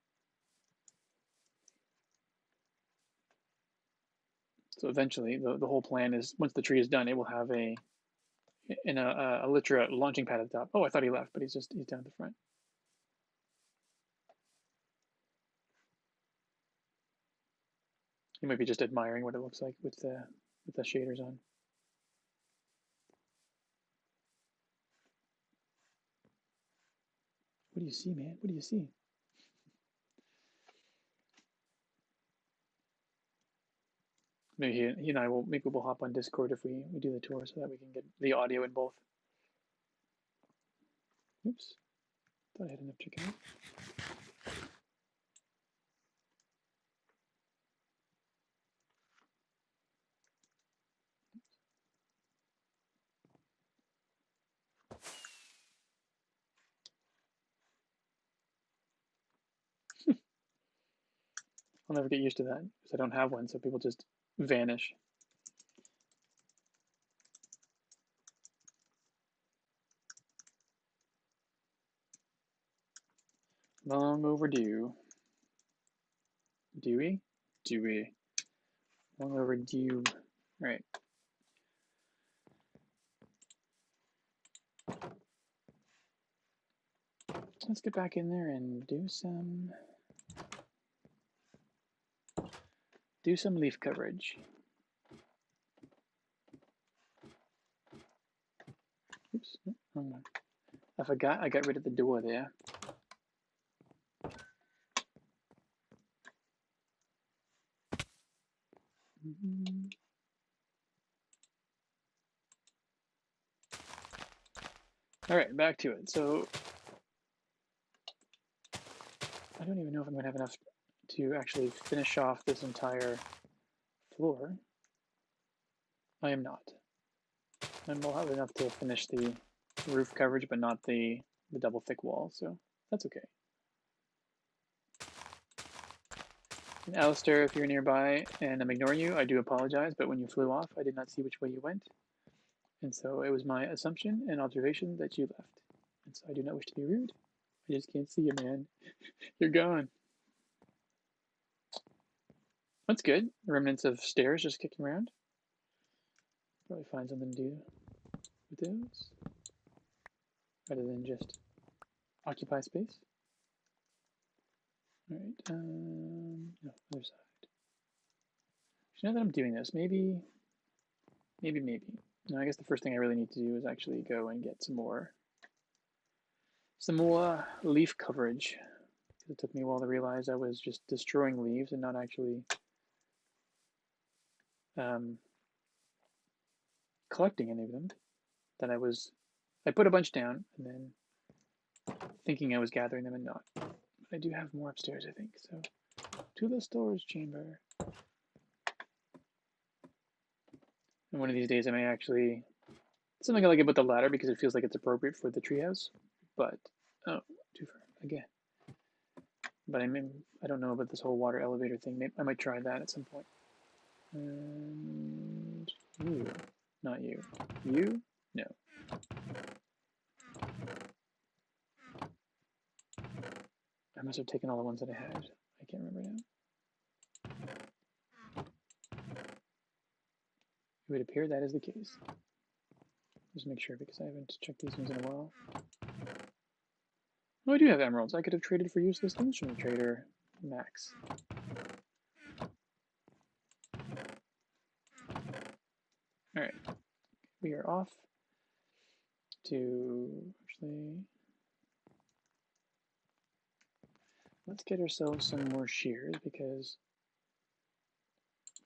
So eventually, the whole plan is once the tree is done, it will have a elytra launching pad at the top. Oh, I thought he left, but he's down at the front. You might be just admiring what it looks like with the shaders on. What do you see, man? What do you see? Maybe he and I will, maybe we'll hop on Discord if we do the tour so that we can get the audio in both. Oops. Thought I had enough chicken. I'll never get used to that because I don't have one, so people just vanish. Long overdue. Dewey? Dewey. Long overdue. Right. Let's get back in there and do some leaf coverage. Oops, wrong one. I forgot I got rid of the door there. All right, back to it. So I don't even know if I'm going to have enough to actually finish off this entire floor. I am not. And we'll have enough to finish the roof coverage, but not the double thick wall, so that's okay. And Alistair, if you're nearby and I'm ignoring you, I do apologize, but when you flew off, I did not see which way you went. And so it was my assumption and observation that you left. And so I do not wish to be rude. I just can't see you, man. You're gone. That's good. Remnants of stairs just kicking around. Probably find something to do with those, rather than just occupy space. All right. No, other side. So now that I'm doing this, maybe. No, I guess the first thing I really need to do is actually go and get some more leaf coverage. It took me a while to realize I was just destroying leaves and not actually collecting any of them. That I put a bunch down and then thinking I was gathering them and not. But I do have more upstairs, I think. So to the storage chamber. And one of these days I may actually, something I like about the ladder because it feels like it's appropriate for the treehouse. But, oh, too far again. But I don't know about this whole water elevator thing. Maybe I might try that at some point. And you, not you. You? No. I must have taken all the ones that I had. I can't remember now. It would appear that is the case. Just make sure because I haven't checked these ones in a while. Oh, I do have emeralds. I could have traded for useless things from the trader Max. Alright. We are off to actually, let's get ourselves some more shears because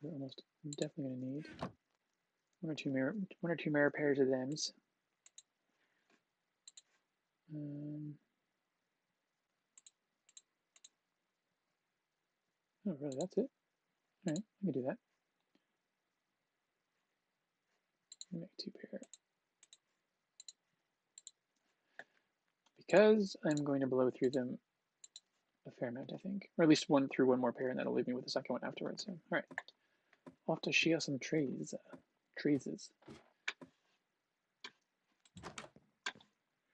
we're almost definitely going to need one or two more pairs of thems. Oh, really? That's it? All right, let me do that. Make two pair. Because I'm going to blow through them a fair amount, I think. Or at least one more pair, and that'll leave me with the second one afterwards. So, all right. I'll have to shear some trees.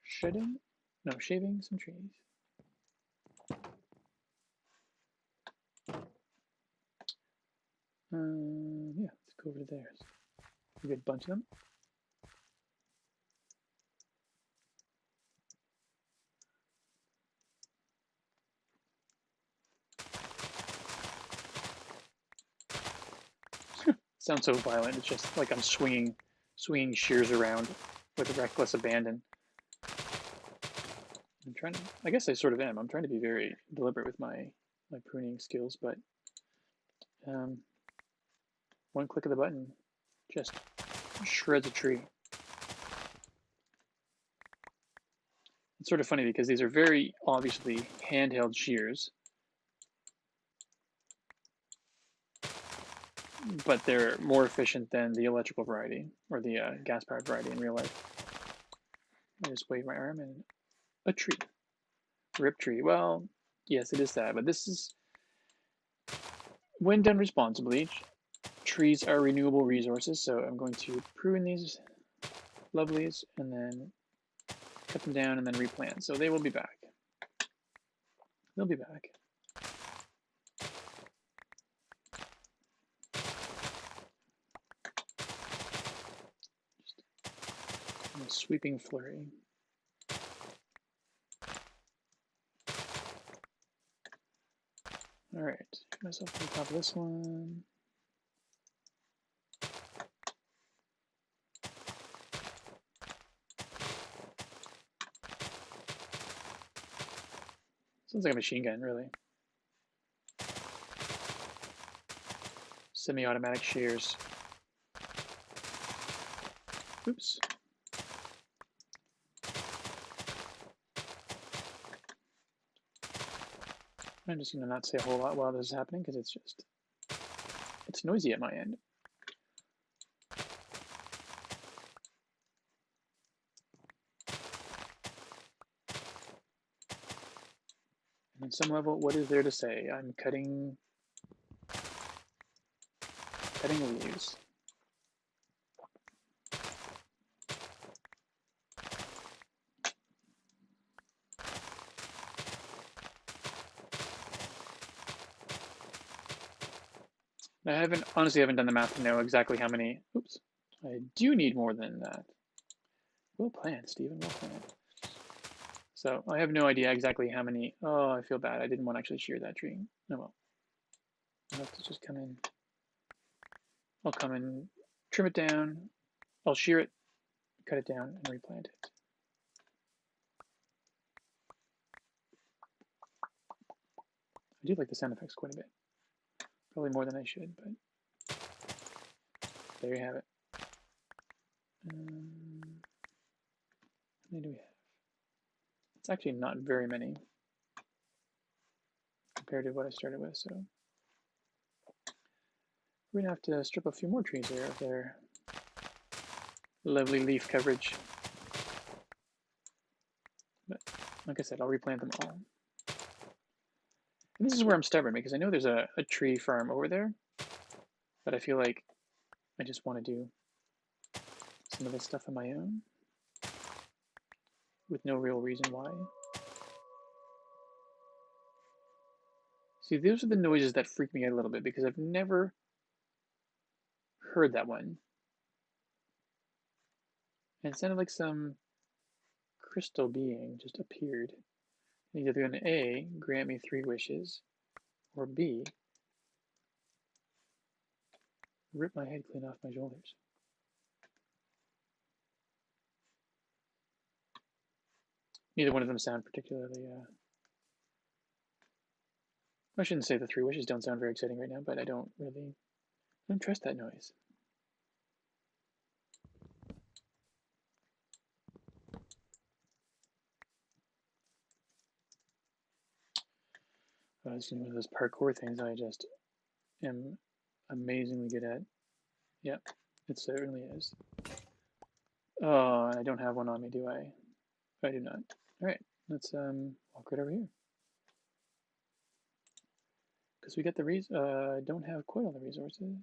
Shaving some trees. Yeah, let's go over to theirs. A good bunch of them. sounds so violent. It's just like I'm swinging shears around with reckless abandon. I'm trying to, I guess I sort of am. I'm trying to be very deliberate with my pruning skills, but one click of the button just shreds a tree. It's sort of funny because these are very obviously handheld shears, but they're more efficient than the electrical variety or the gas-powered variety in real life. I just wave my arm and a tree. Rip tree. Well, yes, it is sad, but this is, when done responsibly, trees are renewable resources, so I'm going to prune these lovelies and then cut them down and then replant. So they will be back. They'll be back. Just a sweeping flurry. All right, get myself on top of this one. Sounds like a machine gun, really. Semi-automatic shears. Oops. I'm just going to not say a whole lot while this is happening because it's noisy at my end. And on some level, what is there to say? I'm cutting leaves. I honestly haven't done the math to know exactly how many. Oops. I do need more than that. Well planned, Stephen. Well planned. So I have no idea exactly how many. Oh, I feel bad. I didn't want to actually shear that tree. Oh well. I'll have to just come in. I'll come and trim it down. I'll shear it, cut it down, and replant it. I do like the sound effects quite a bit. Probably more than I should, but there you have it. How many do we have? It's actually not very many compared to what I started with, so we're gonna have to strip a few more trees here of their lovely leaf coverage. But like I said, I'll replant them all. And this is where I'm stubborn because I know there's a tree farm over there, but I feel like I just want to do some of this stuff on my own with no real reason why. See, those are the noises that freak me out a little bit because I've never heard that one. And it sounded like some crystal being just appeared. And either going to A, grant me 3 wishes, or B, rip my head clean off my shoulders. Neither one of them sound particularly, I shouldn't say the 3 wishes don't sound very exciting right now, but I don't trust that noise. It's one of those parkour things I just am amazingly good at. Yep, it certainly is. Oh, I don't have one on me, do I? I do not. All right, let's walk right over here. Because we get the I don't have quite all the resources,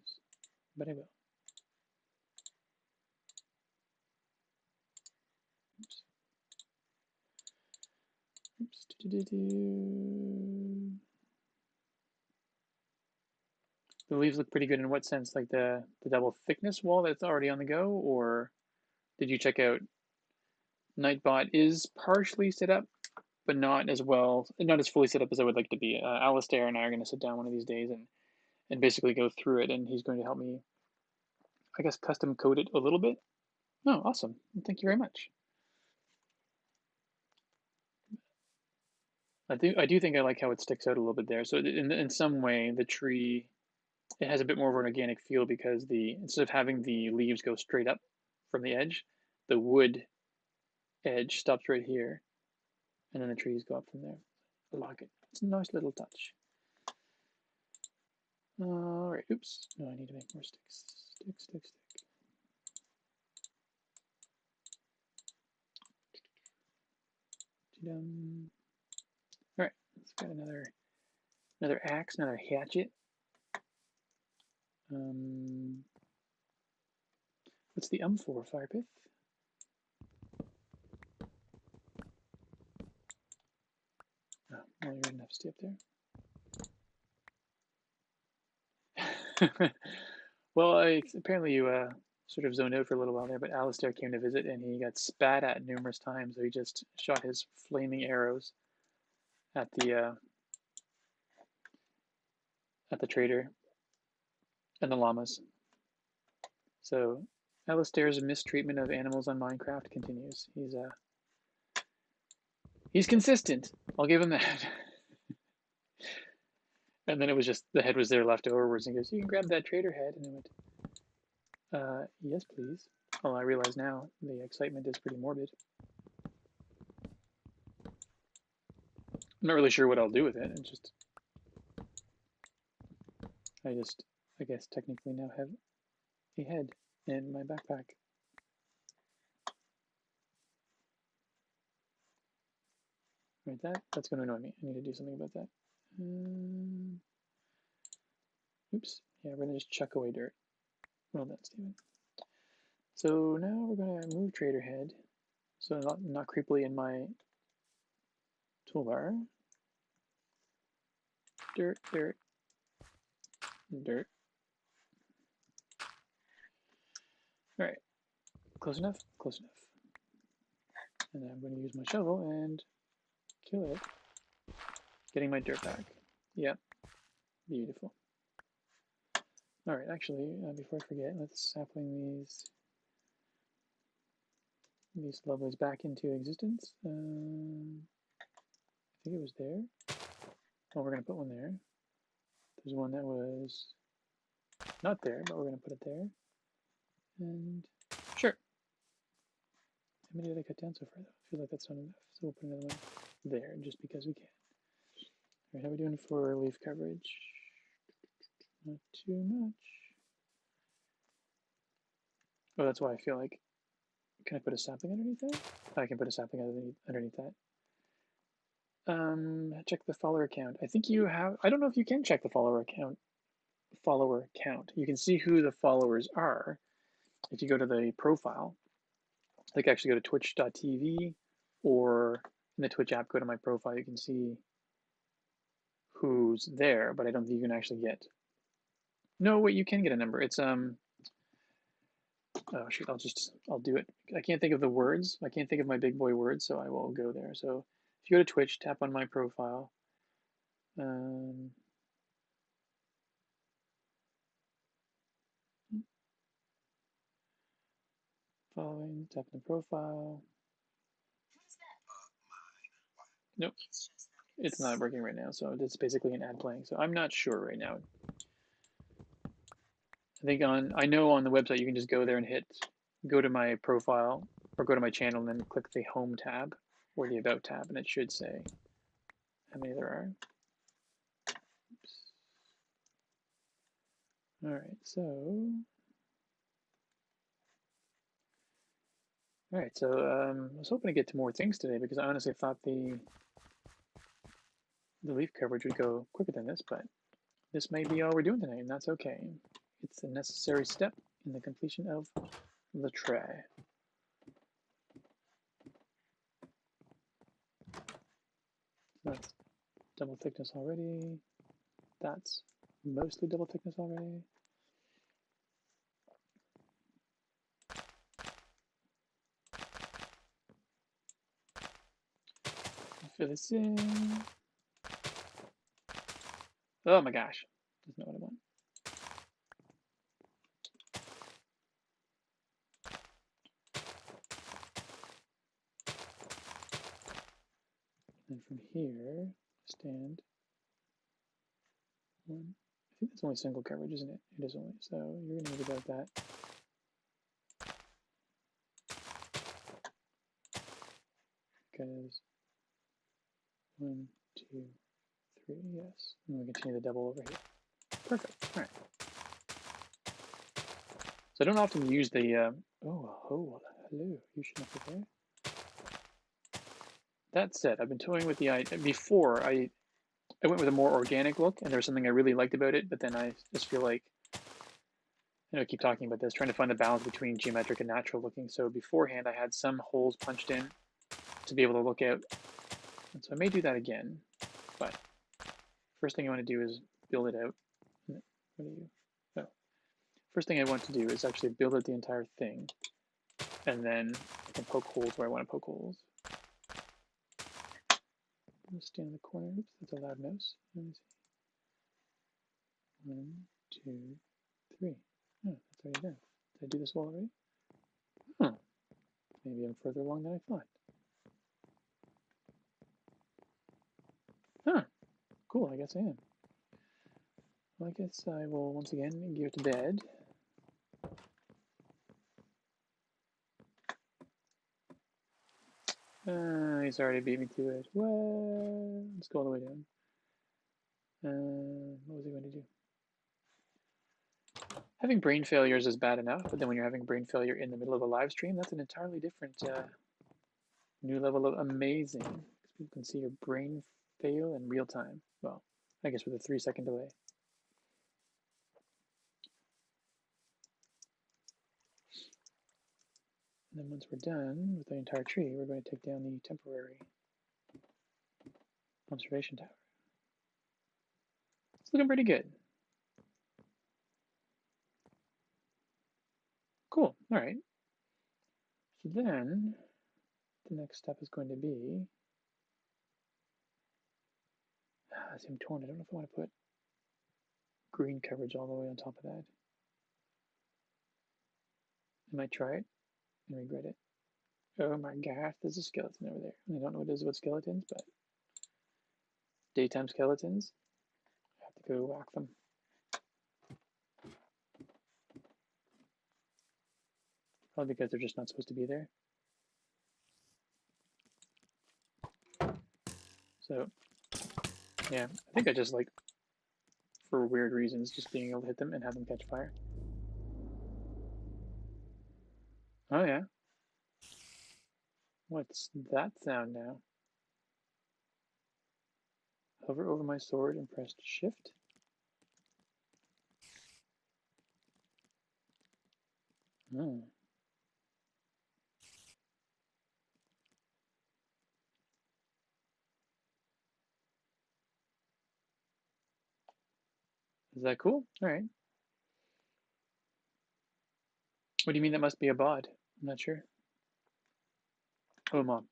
but I will. Oops. Oops. The leaves look pretty good in what sense? Like the double thickness wall that's already on the go, or did you check out Nightbot is partially set up, but not as well, not as fully set up as I would like to be. Alistair and I are going to sit down one of these days and basically go through it, and he's going to help me I guess, custom code it a little bit. Oh, awesome. Thank you very much. I do think I like how it sticks out a little bit there. So in some way, the tree, it has a bit more of an organic feel because instead of having the leaves go straight up from the edge, the wood edge stops right here, and then the trees go up from there. I like it. It's a nice little touch. All right. Oops. No, I need to make more sticks. Stick. All right. Let's get another axe, another hatchet. What's the for? Fire pith? Oh, well, you're enough to stay up there. Well, apparently you sort of zoned out for a little while there, but Alistair came to visit and he got spat at numerous times, so he just shot his flaming arrows at the trader and the llamas. So Alistair's mistreatment of animals on Minecraft continues. He's consistent. I'll give him that. And then it was just the head was there left overwards, and he goes, "You can grab that trader head," and I went, "Yes, please." Well, I realize now the excitement is pretty morbid. I'm not really sure what I'll do with it. I guess technically now have a head in my backpack. Right, that's going to annoy me. I need to do something about that. Oops. Yeah, we're going to just chuck away dirt. Well done, Steven. So now we're going to move trader head, so not creepily in my toolbar. Dirt. All right, close enough. And then I'm going to use my shovel and kill it. Getting my dirt back. Yep, beautiful. All right, actually, before I forget, let's sapling these lovelies back into existence. I think it was there. Oh, we're going to put one there. There's one that was not there, but we're going to put it there. And sure. How many did I cut down so far, though? I feel like that's not enough, so we'll put another one there just because we can. All right, how are we doing for leaf coverage? Not too much. Oh, that's why I feel like, can I put a sapling underneath that? I can put a sapling underneath that. Check the follower count. I think you have, I don't know if you can check the follower count. You can see who the followers are if you go to the profile. Like actually go to twitch.tv or in the Twitch app, go to my profile. You can see who's there, but I don't think you can actually get. No, wait, you can get a number. It's oh shoot, I'll do it. I can't think of the words. I can't think of my big boy words, so I will go there. So if you go to Twitch, tap on my profile. Following, tap on the profile. Nope, it's not working right now. So it's basically an ad playing. So I'm not sure right now. I know on the website you can just go there and go to my profile or go to my channel and then click the home tab or the about tab, and it should say how many there are. Oops. All right, so I was hoping to get to more things today because I honestly thought the leaf coverage would go quicker than this, but this may be all we're doing tonight, and that's okay. It's a necessary step in the completion of the tray. That's double thickness already. That's mostly double thickness already. Fill this in. Oh my gosh, that's not what I want. And from here, stand one. I think that's only single coverage, isn't it? It is only. So you're going to need about that. Because 1, 2, 3, yes. And we continue the double over here. Perfect. All right. So I don't often use the, hello, you should not be there. That said, I've been toying with the idea. Before, I went with a more organic look, and there was something I really liked about it, but then I just feel like, I keep talking about this, trying to find the balance between geometric and natural looking. So beforehand, I had some holes punched in to be able to look out. And so I may do that again, but first thing I want to do is build it out. What are you? Oh. First thing I want to do is actually build out the entire thing, and then I can poke holes where I want to poke holes. I'm stand in the corner. Oops, that's a loud mouse. Let me see. 1, 2, 3. Oh, that's already there. Did I do this wall already? Huh. Maybe I'm further along than I thought. Huh. Cool, I guess I am. Well, I guess I will once again gear to bed. He's already beat me to it. Well, let's go all the way down. What was he going to do? Having brain failures is bad enough, but then when you're having brain failure in the middle of a live stream, that's an entirely different new level of amazing. Because people can see your brain fail in real time. Well, I guess with a 3-second delay. And then once we're done with the entire tree, we're going to take down the temporary observation tower. It's looking pretty good. Cool. All right. So then the next step is going to be, see, I'm torn. I don't know if I want to put green coverage all the way on top of that. I might try it and regret it. Oh my gosh, there's a skeleton over there. I don't know what it is about skeletons, but daytime skeletons, I have to go whack them. Probably because they're just not supposed to be there. So, yeah, I think I just like, for weird reasons, just being able to hit them and have them catch fire. Oh yeah. What's that sound now? Hover over my sword and press shift. Oh. Is that cool? All right. What do you mean that must be a bod? I'm not sure. Oh, Mom.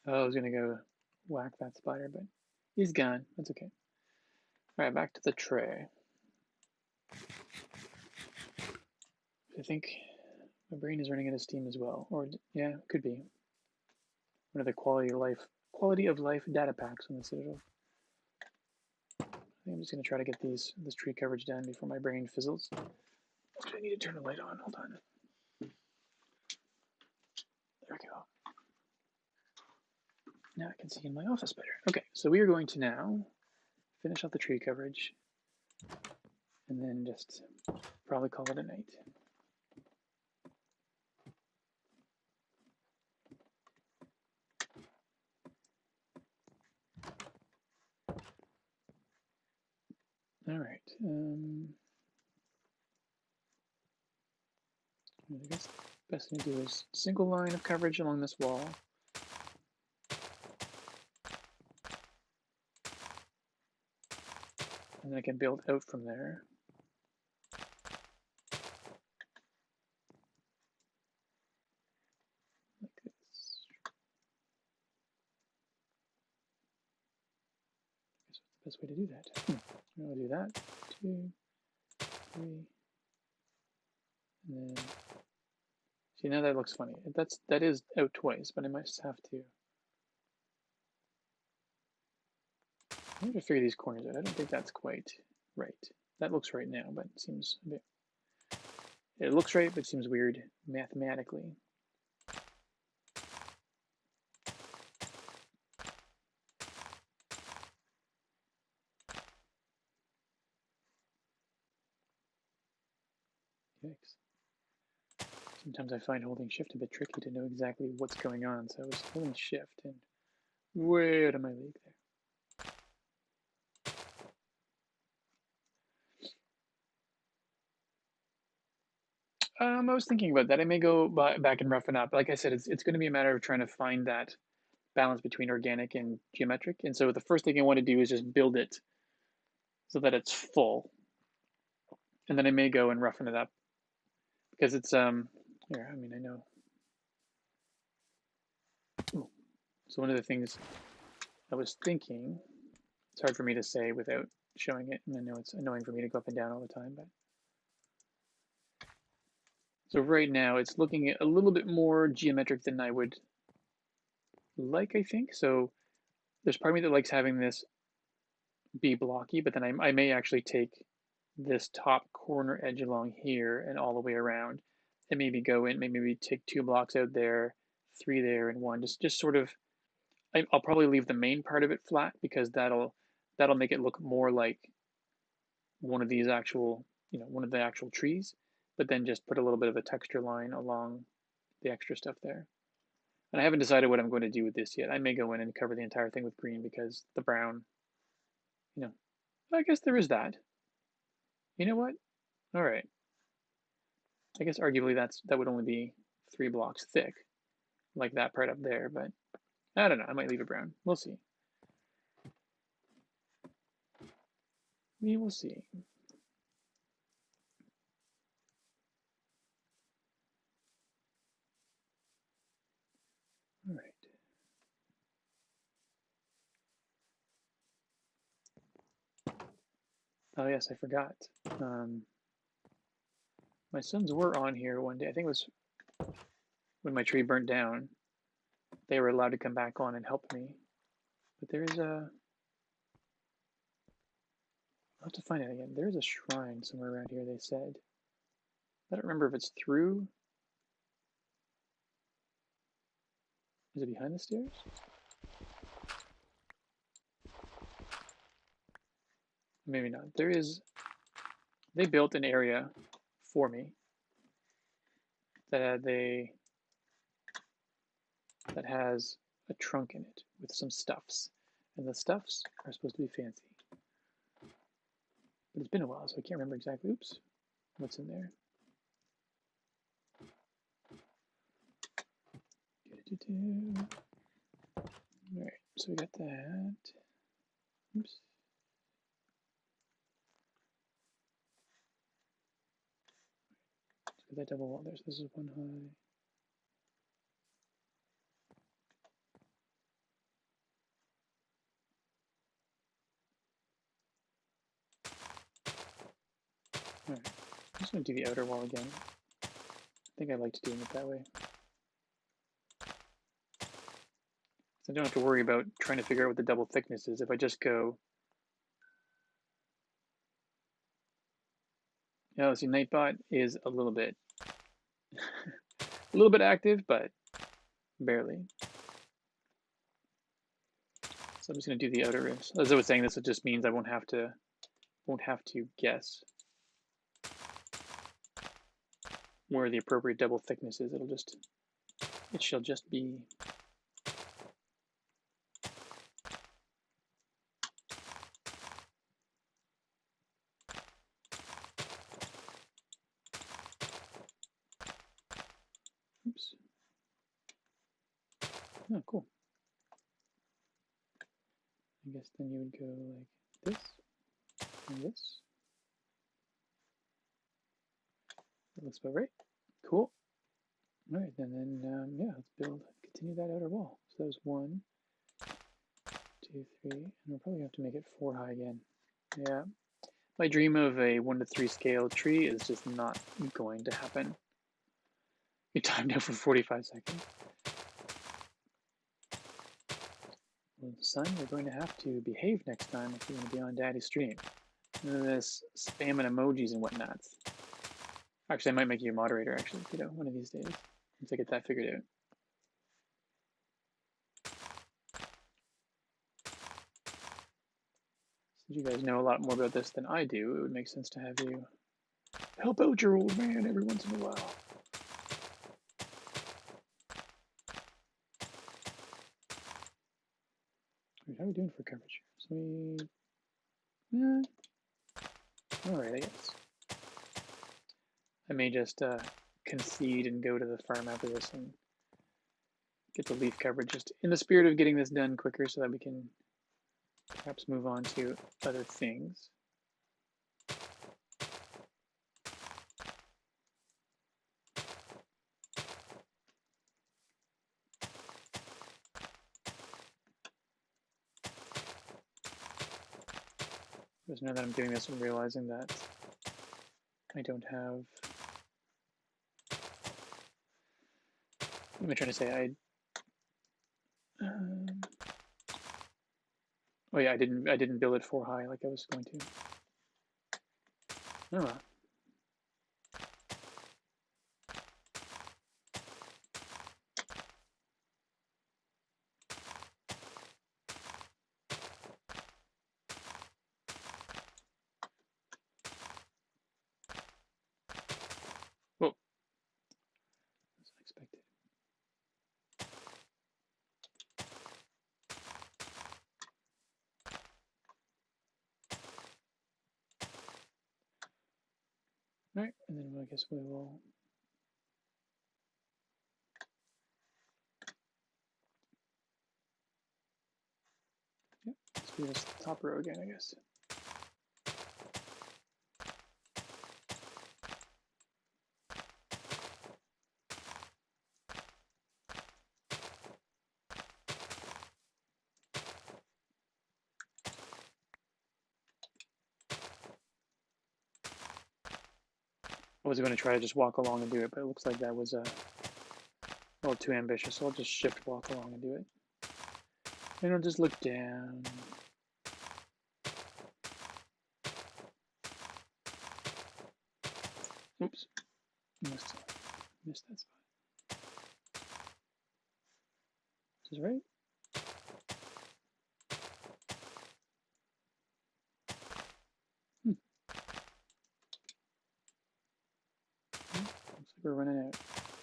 Oh, I was gonna go whack that spider, but he's gone. That's okay. All right, back to the tray. I think my brain is running out of steam as well, or yeah, it could be. One of the quality of life data packs on the Citadel. I think I'm just gonna try to get this tree coverage done before my brain fizzles. I need to turn the light on. Hold on. There we go. Now I can see in my office better. Okay, so we are going to now finish off the tree coverage and then just probably call it a night. All right. I guess the best thing to do is single line of coverage along this wall. And then I can build out from there. Like this. I guess what's the best way to do that? I'm going to do that. 2, 3. And then See, now that looks funny. That is out twice, but I must have to. I need to figure these corners out. I don't think that's quite right. That looks right now, but it seems a bit. It looks right, but it seems weird mathematically. Yikes. Sometimes I find holding shift a bit tricky to know exactly what's going on, so I was holding shift and way out of my league there. I was thinking about that. I may go back and roughen up. Like I said, it's going to be a matter of trying to find that balance between organic and geometric. And so the first thing I want to do is just build it so that it's full. And then I may go and roughen it up because it's here, I mean, I know. Ooh. So one of the things I was thinking, it's hard for me to say without showing it, and I know it's annoying for me to go up and down all the time, but so right now it's looking a little bit more geometric than I would like, I think. So there's part of me that likes having this be blocky, but then I may actually take this top corner edge along here and all the way around and maybe go in, maybe take 2 blocks out there, 3 there, and 1. Just sort of, I'll probably leave the main part of it flat because that'll make it look more like one of these actual, one of the actual trees, but then just put a little bit of a texture line along the extra stuff there. And I haven't decided what I'm going to do with this yet. I may go in and cover the entire thing with green because the brown, I guess there is that. You know what? All right. I guess arguably that would only be 3 blocks thick, like that part up there, but I don't know. I might leave it brown. We'll see. We will see. All right. Oh yes, I forgot. My sons were on here one day. I think it was when my tree burnt down. They were allowed to come back on and help me. But there is a. I'll have to find it again. There is a shrine somewhere around here, they said. I don't remember if it's through. Is it behind the stairs? Maybe not. There is. They built an area for me that has a trunk in it with some stuffs, and the stuffs are supposed to be fancy. But it's been a while, so I can't remember exactly. Oops, what's in there? All right, so we got that. Oops. So that double wall there. So this is 1 high. All right, I'm just going to do the outer wall again. I think I liked doing it that way. So I don't have to worry about trying to figure out what the double thickness is. If I just go, see, Nightbot is a little bit active, but barely. So I'm just going to do the outer rim. As I was saying, this just means I won't have to guess where the appropriate double thickness is. It shall just be. Oops. Oh, cool. I guess then you would go like this and this. That looks about right. Cool. All right, and then yeah, let's continue that outer wall. So that was 1, 2, 3, and we'll probably have to make it 4 high again. Yeah, my dream of a 1 to 3 scale tree is just not going to happen. You timed out for 45 seconds. Well, son, you're going to have to behave next time if you're going to be on Daddy's stream. None of this spamming emojis and whatnot. Actually, I might make you a moderator, actually, kiddo, one of these days, once I get that figured out. Since you guys know a lot more about this than I do, it would make sense to have you help out your old man every once in a while. How are we doing for coverage? Sweet. Alright, I guess. I may just concede and go to the farm after this and get the leaf coverage, just in the spirit of getting this done quicker so that we can perhaps move on to other things. Just now that I'm doing this and realizing that I don't have... What am I trying to say? Oh yeah, I didn't build it 4 high like I was going to. Oh well. Whoa. That's unexpected. Alright, and then I guess we will... Yep, let's do this top row again, I guess. I was going to try to just walk along and do it, but it looks like that was a little too ambitious, so I'll just shift walk along and do it. And I'll just look down. Oops. Missed that spot. Is this right? Looks like we're running out.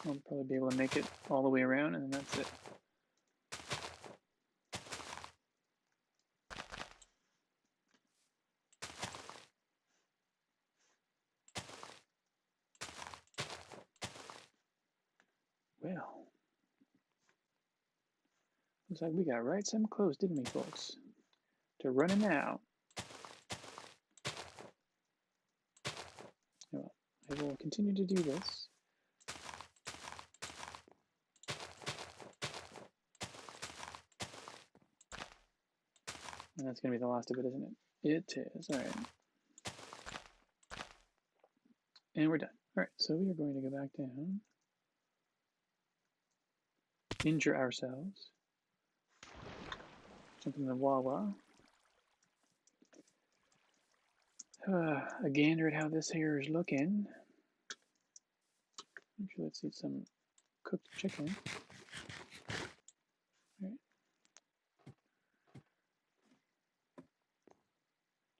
I'll probably be able to make it all the way around, and then that's it. Well, looks like we got right some close, didn't we, folks? To running out. Well, I will continue to do this. And that's going to be the last of it, isn't it? It is. All right. And we're done. All right, so we are going to go back down. Injure ourselves. Jump in the Wawa. A gander at how this here is looking. Actually, let's eat some cooked chicken. All right.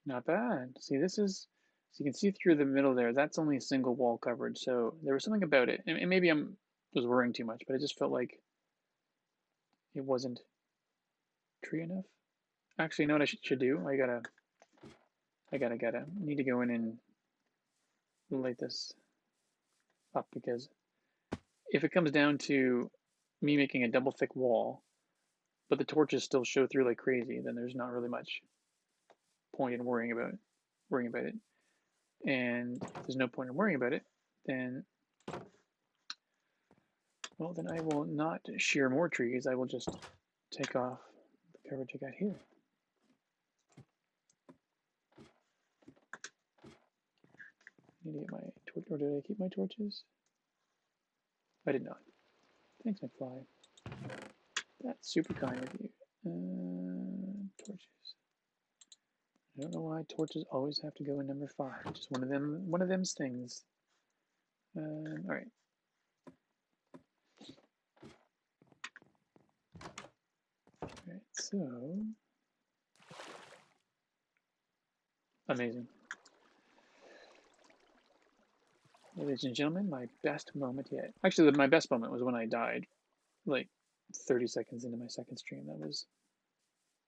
Not bad. See, this is, so you can see through the middle there, that's only a single wall coverage. So there was something about it, and maybe I was worrying too much, but it just felt like it wasn't tree enough. Actually, you know what I should do? I need to go in and light this up, because if it comes down to me making a double thick wall, but the torches still show through like crazy, then there's not really much point in worrying about it. And if there's no point in worrying about it, then, well, then I will not shear more trees. I will just take off the coverage I got here. I need to get my torch, or did I keep my torches? I did not. Thanks, McFly. That's super kind of you. Torches. I don't know why torches always have to go in number 5. Just one of them's things. All right. All right. So amazing. Ladies and gentlemen, my best moment yet. Actually, my best moment was when I died, like 30 seconds into my second stream. That was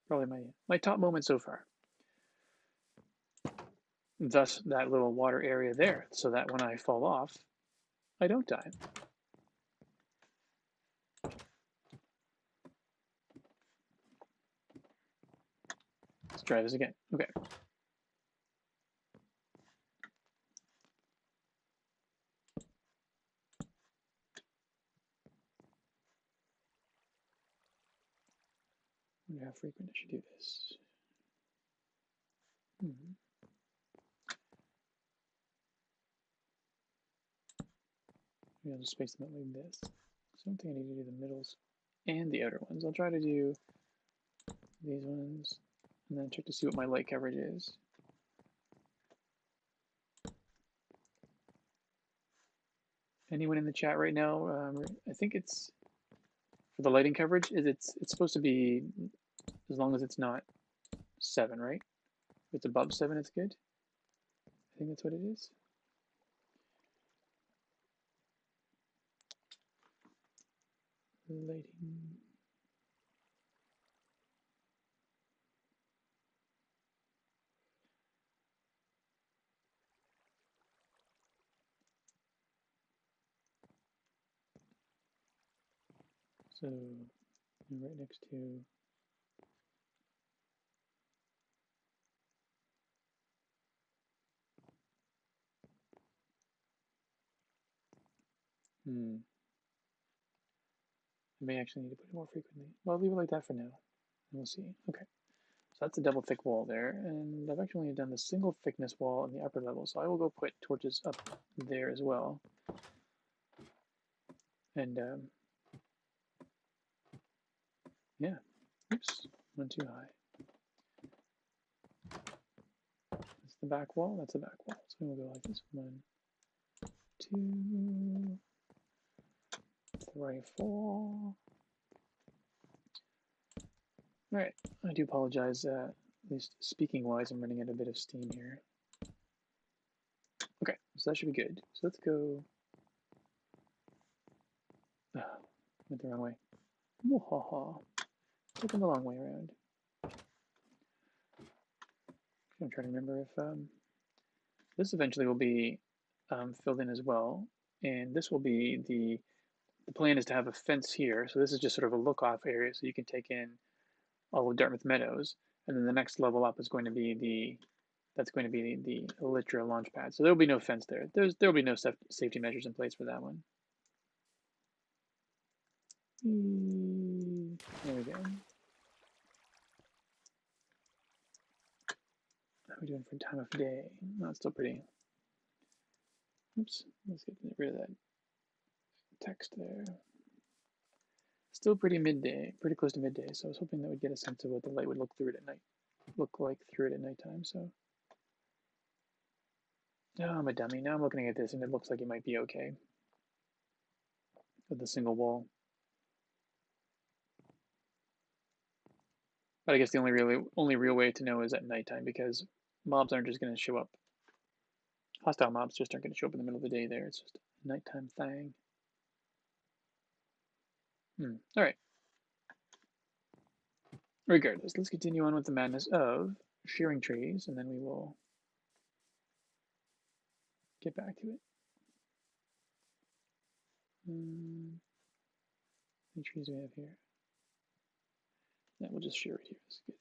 probably my top moment so far. Thus, that little water area there, so that when I fall off, I don't die. Let's try this again. Okay. I wonder how frequent I should do this. Maybe I'll just space them out like this. So I don't think I need to do the middles and the outer ones. I'll try to do these ones and then check to see what my light coverage is. Anyone in the chat right now? I think it's for the lighting coverage. It's supposed to be as long as it's not 7, right? If it's above 7, it's good. I think that's what it is. Lighting. So right next to I may actually need to put it more frequently. Well, I'll leave it like that for now. And we'll see. Okay. So that's a double thick wall there. And I've actually only done the single thickness wall in the upper level. So I will go put torches up there as well. And yeah. Oops. Went too high. That's the back wall. That's the back wall. So we'll go like this. 1, 2, 3, 4. All right. I do apologize. At least speaking wise, I'm running out a bit of steam here. Okay, so that should be good. So let's go. Went the wrong way. Wahaha. Taking the long way around. I'm trying to remember if this eventually will be filled in as well. And this will be the plan is to have a fence here. So this is just sort of a look off area so you can take in all of Dartmouth Meadows. And then the next level up is going to be the Elytra launch pad. So there will be no fence there. There will be no safety measures in place for that one. There we go. How are we doing for time of day? No, it's still pretty. Oops, let's get rid of that text there. Still pretty midday, pretty close to midday. So I was hoping that would get a sense of what the light would look like through it at nighttime. So, oh, I'm a dummy. Now I'm looking at this and it looks like it might be okay with the single wall. But I guess the only real way to know is at nighttime because mobs aren't just going to show up. Hostile mobs just aren't going to show up in the middle of the day there. It's just a nighttime thing. All right. Regardless, let's continue on with the madness of shearing trees, and then we will get back to it. How many trees do we have here? Yeah, we'll just shear it here. That's good.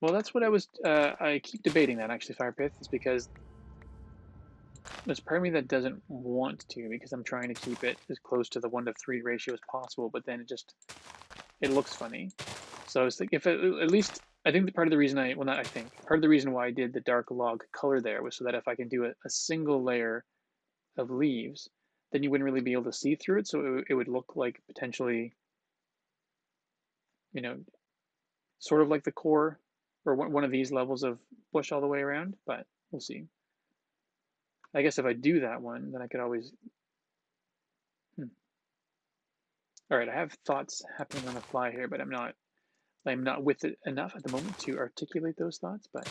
Well, that's what I keep debating that actually, Firepith, is because there's part of me that doesn't want to because I'm trying to keep it as close to the 1:3 ratio as possible, but then it looks funny. So I was thinking if at least I think that part of the reason well, not I think, part of the reason why I did the dark log color there was so that if I can do a single layer of leaves, then you wouldn't really be able to see through it. So it would look like potentially, you know, sort of like the core or one of these levels of bush all the way around, but we'll see. I guess if I do that one, then I could always, All right, I have thoughts happening on the fly here, but I'm not with it enough at the moment to articulate those thoughts, but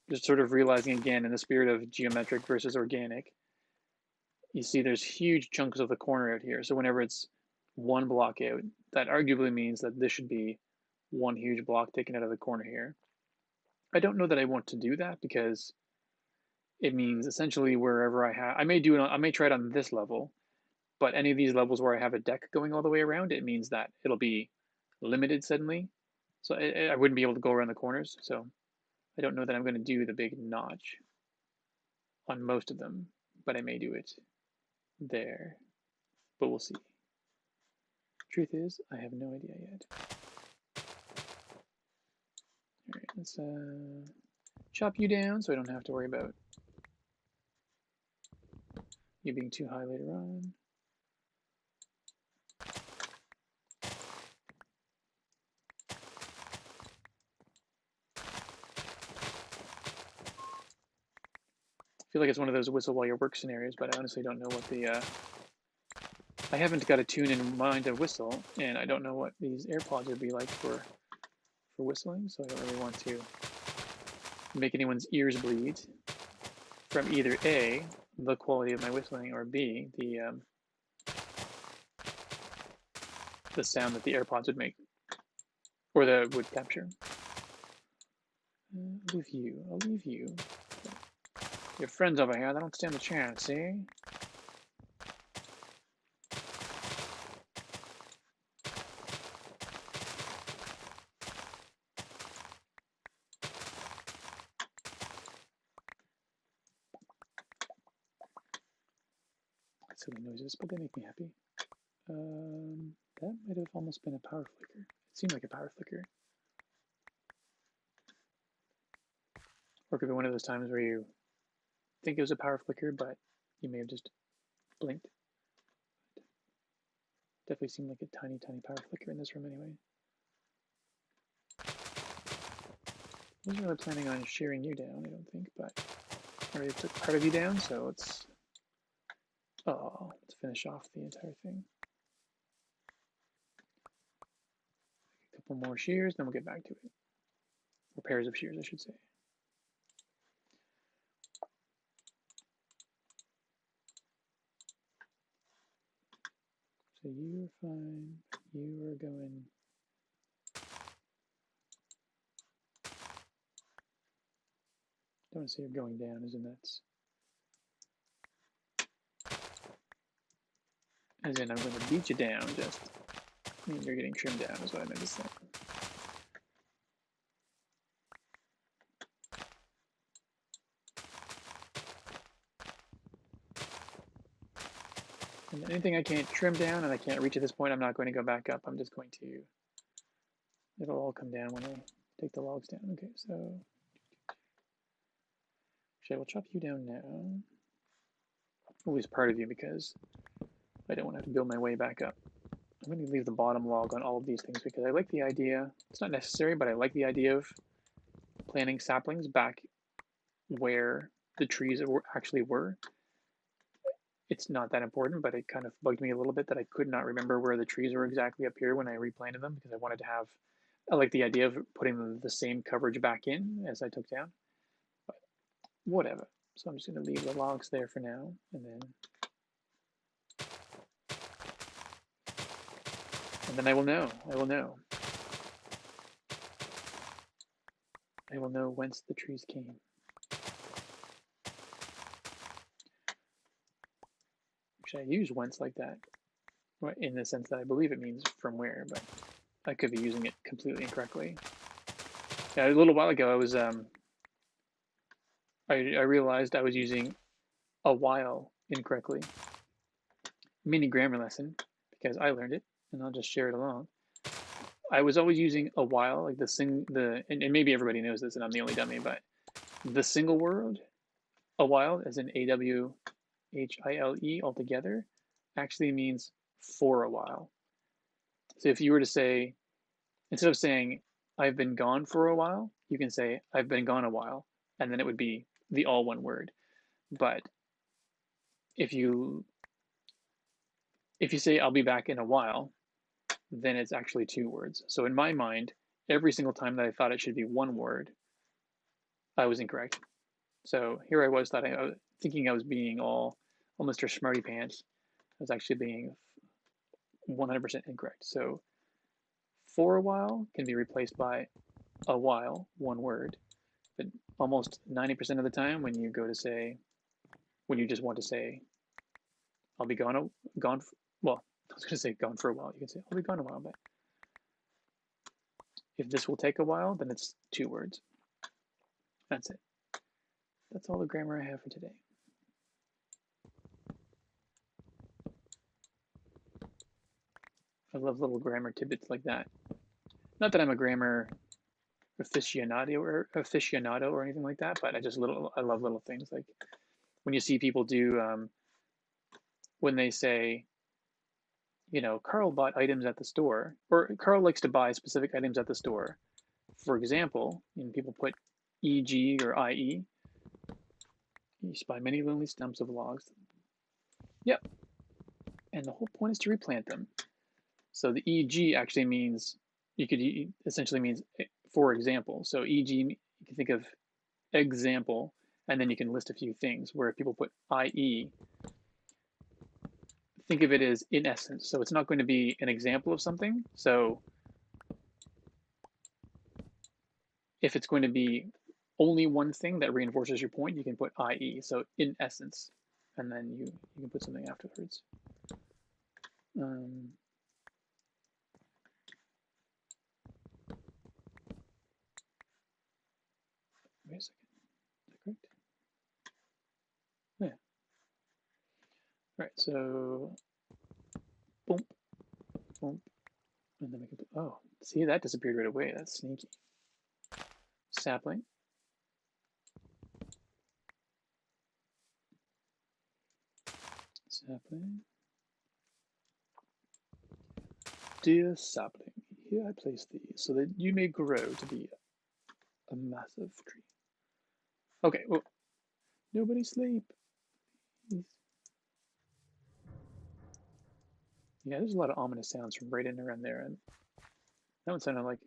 just sort of realizing again in the spirit of geometric versus organic, you see there's huge chunks of the corner out here. So whenever it's one block out, that arguably means that this should be one huge block taken out of the corner here. I don't know that I want to do that because it means essentially wherever I may do it I may try it on this level, but any of these levels where I have a deck going all the way around, it means that it'll be limited suddenly. So I wouldn't be able to go around the corners. So I don't know that I'm going to do the big notch on most of them, but I may do it there. But we'll see. Truth is, I have no idea yet. All right, let's chop you down so I don't have to worry about you being too high later on. I feel like it's one of those whistle while you work scenarios, but I honestly don't know what the I haven't got a tune in mind to whistle, and I don't know what these AirPods would be like for whistling, so I don't really want to make anyone's ears bleed from either A, the quality of my whistling, or B, the sound that the AirPods would make, or the would capture. I'll leave you. I'll leave you. Your friends over here, they don't stand a chance, see? Silly noises, but they make me happy. That might have almost been a power flicker. It seemed like a power flicker. Or it could be one of those times where you think it was a power flicker, but you may have just blinked. Definitely seemed like a tiny, tiny power flicker in this room anyway. I wasn't really planning on shearing you down, I don't think, but I already took part of you down, so let's finish off the entire thing. A couple more shears, then we'll get back to it. Or pairs of shears, I should say. So you are fine. You are going. Don't want to say you're going down, as in that's. As in, I'm going to beat you down, just. I mean, you're getting trimmed down, is what I meant to say. And anything I can't trim down and I can't reach at this point, I'm not going to go back up. I'm just going to. It'll all come down when I take the logs down. Okay, so. Actually, I will chop you down now. Always part of you because I don't want to have to build my way back up. I'm going to leave the bottom log on all of these things because I like the idea. It's not necessary, but I like the idea of planting saplings back where the trees actually were. It's not that important, but it kind of bugged me a little bit that I could not remember where the trees were exactly up here when I replanted them because I wanted to have, I like the idea of putting the same coverage back in as I took down, but whatever. So I'm just going to leave the logs there for now, and then I will know. I will know. I will know whence the trees came. Actually, I use whence like that in the sense that I believe it means from where, but I could be using it completely incorrectly. Yeah, a little while ago, I was I realized I was using a while incorrectly. Mini grammar lesson because I learned it, and I'll just share it along. I was always using a while, like and maybe everybody knows this and I'm the only dummy, but the single word, a while, as in AWHILE altogether, actually means for a while. So if you were to say, instead of saying, I've been gone for a while, you can say, I've been gone a while, and then it would be the all one word. But if you say, I'll be back in a while, then it's actually two words. So in my mind, every single time that I thought it should be one word, I was incorrect. So here I was thinking I was being all Mr. Smarty Pants. I was actually being 100% incorrect. So for a while can be replaced by a while, one word. But almost 90% of the time when you just want to say, I'll be gone, well, I was going to say gone for a while. You can say, I'll be gone a while, but if this will take a while, then it's two words. That's it. That's all the grammar I have for today. I love little grammar tidbits like that. Not that I'm a grammar aficionado or anything like that, but I love little things like when you see people do when they say, Carl bought items at the store, or Carl likes to buy specific items at the store. For example, people put EG or IE. You buy many lonely stumps of logs. Yep. And the whole point is to replant them. So the EG actually means, essentially means for example. So EG, you can think of example, and then you can list a few things. Where if people put IE, think of it as in essence. So it's not going to be an example of something. So if it's going to be only one thing that reinforces your point, you can put IE. So in essence, and then you can put something afterwards. Wait a second. Is that correct? Yeah. All right. So boom, boom, and then we can put, oh, see, that disappeared right away. That's sneaky. Sapling. Sapling. Dear sapling, here I place thee so that you may grow to be a massive tree. Okay, well, nobody sleep. Please. Yeah, there's a lot of ominous sounds from right in around there, and that one sounded like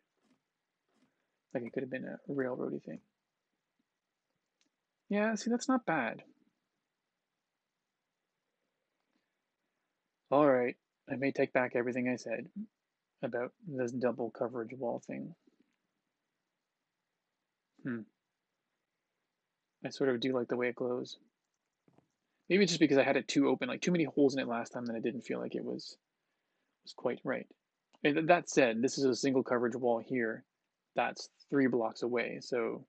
it could have been a railroady thing. Yeah, see, that's not bad. All right, I may take back everything I said about this double coverage wall thing. I sort of do like the way it glows. Maybe it's just because I had it too open, like too many holes in it last time, that I didn't feel like it was quite right. And that said, this is a single coverage wall here. That's 3 blocks away. So,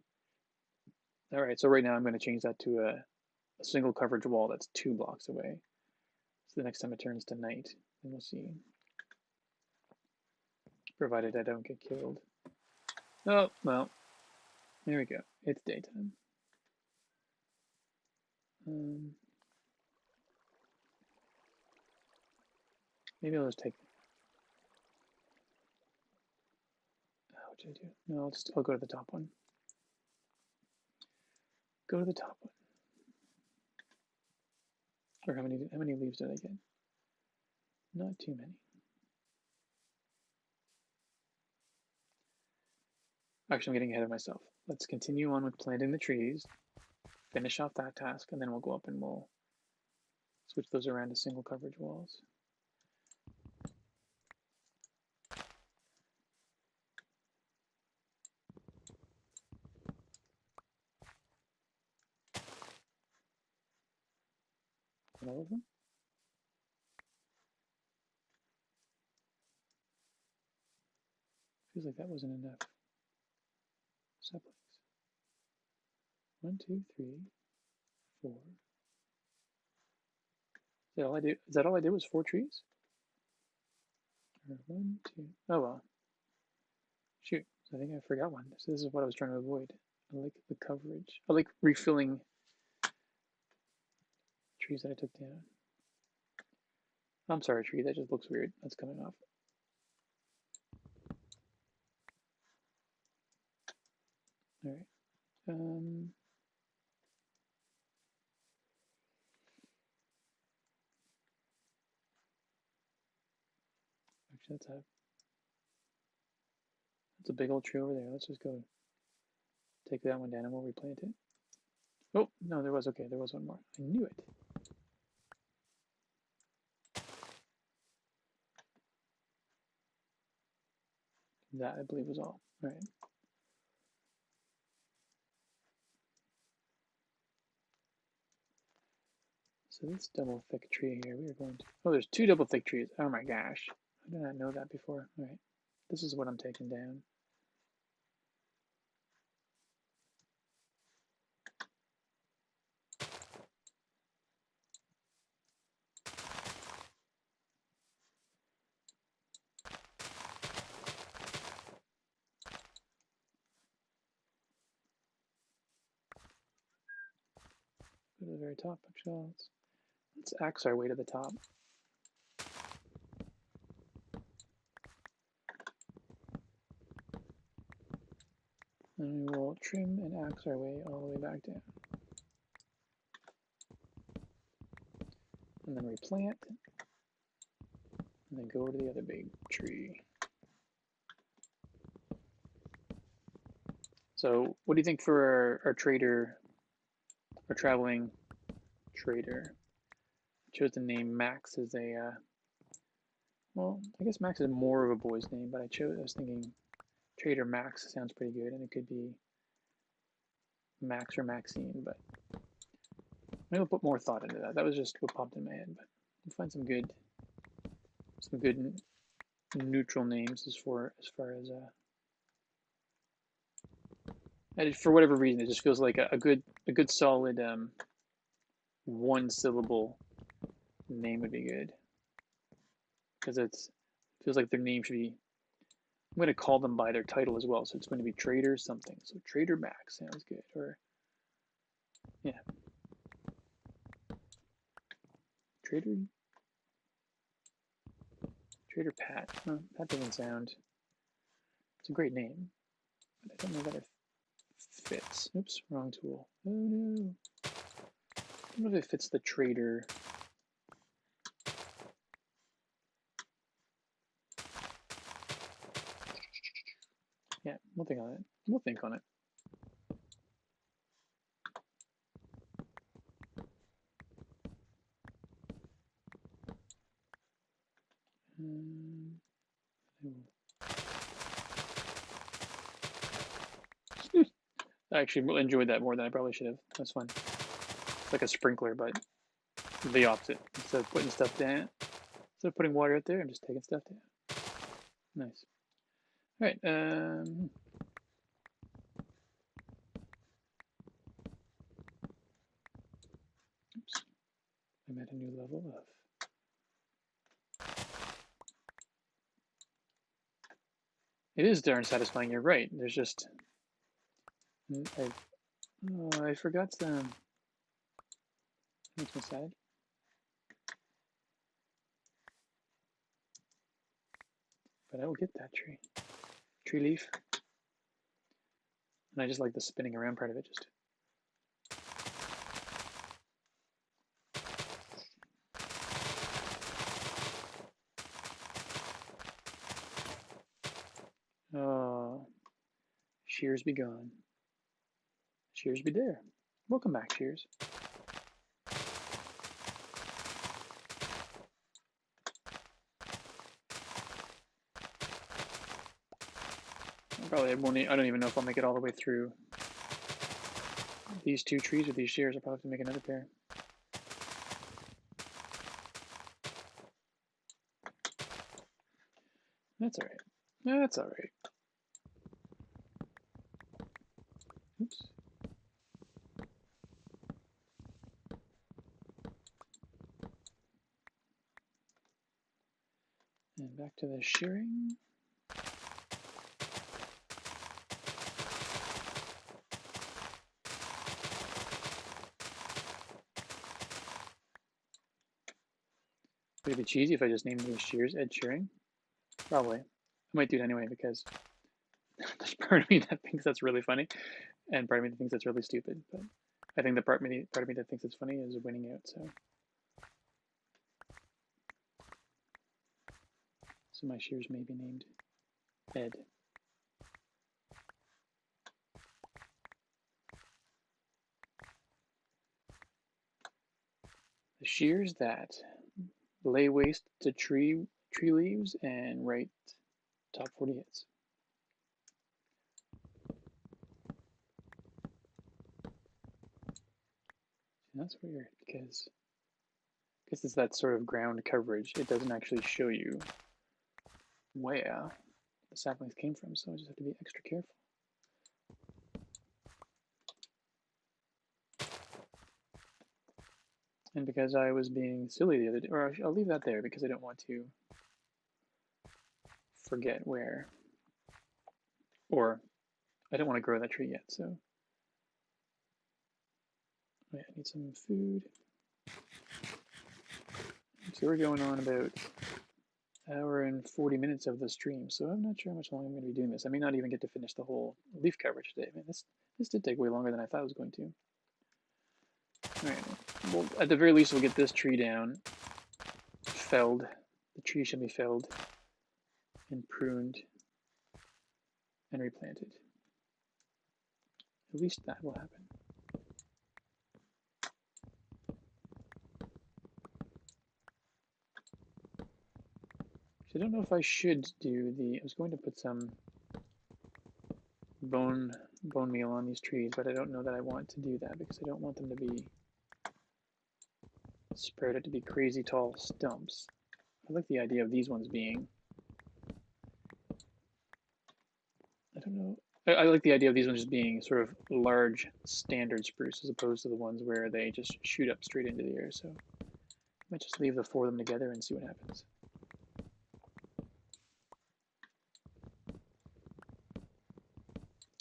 all right. So right now I'm going to change that to a single coverage wall that's 2 blocks away. So the next time it turns to night, then we'll see. Provided I don't get killed. Oh, well, there we go. It's daytime. Maybe I'll just take. What should I do? No, I'll go to the top one. Go to the top one. Or how many leaves did I get? Not too many. Actually, I'm getting ahead of myself. Let's continue on with planting the trees, finish off that task, and then we'll go up and we'll switch those around to single coverage walls. All of them? Feels like that wasn't enough saplings. 1, 2, 3, 4. Is that all I did? Is that all I did was 4 trees? Or 1, 2. Oh well. Shoot, I think I forgot one. So this is what I was trying to avoid. I like the coverage. I like refilling trees that I took down. I'm sorry, tree, that just looks weird. That's coming off. All right. Actually, that's a big old tree over there. Let's just go take that one down and we'll replant it. Oh, no, there was, okay, there was one more. I knew it. That, I believe, was all. All right. So this double thick tree here, we are going to, oh, there's two double thick trees. Oh my gosh. I did not know that before. All right. This is what I'm taking down. Go to the very top, actually. Let's axe our way to the top. And we will trim and axe our way all the way back down. And then replant. And then go to the other big tree. So what do you think for our trader, our traveling trader? I chose the name Max as a, well, I guess Max is more of a boy's name, but I was thinking Trader Max sounds pretty good, and it could be Max or Maxine, but maybe we'll put more thought into that. That was just what popped in my head, but we'll find some good neutral names as far as for whatever reason, it just feels like a good solid one syllable name would be good, because it feels like their name should be. I'm going to call them by their title as well, so it's going to be Trader something. So Trader Max sounds good, or yeah, Trader Pat. Oh, that doesn't sound. It's a great name, but I don't know that it fits. Oops, wrong tool. Oh no. I don't know if it fits the trader. Yeah, we'll think on it. We'll think on it. I actually enjoyed that more than I probably should have. That's fun. It's like a sprinkler, but the opposite. Instead of putting stuff down, instead of putting water out there, I'm just taking stuff down. Nice. All right. Oops. I'm at a new level of. It is darn satisfying. You're right. There's just. I forgot some. Makes me sad. But I will get that tree leaf. And I just like the spinning around part of it. Just. Oh, Shears be gone. Shears be there. Welcome back, Shears. Probably won't. I don't even know if I'll make it all the way through these two trees with these shears. I'll probably have to make another pair. That's all right. That's all right. Oops. And back to the shearing. Would it be cheesy if I just named these shears Ed Sheeran? Probably. I might do it anyway because there's part of me that thinks that's really funny, and part of me that thinks that's really stupid. But I think the part of me that thinks it's funny is winning out. So my shears may be named Ed. The shears that lay waste to tree leaves and write top 40 hits. And that's weird because it's that sort of ground coverage. It doesn't actually show you where the saplings came from, so I just have to be extra careful. And because I was being silly the other day, or I'll leave that there because I don't want to forget where, or I don't want to grow that tree yet, so I need some food. So we're going on about an hour and 40 minutes of the stream, so I'm not sure how much longer I'm going to be doing this. I may not even get to finish the whole leaf coverage today. I mean, this did take way longer than I thought it was going to. All right, well, at the very least, we'll get this tree down, felled. The tree should be felled and pruned and replanted. At least that will happen. I don't know if I should do I was going to put some bone meal on these trees, but I don't know that I want to do that because I don't want them to be spread out to be crazy tall stumps. I like the idea of these ones being, I don't know, I like the idea of these ones just being sort of large standard spruce as opposed to the ones where they just shoot up straight into the air. So I might just leave the four of them together and see what happens.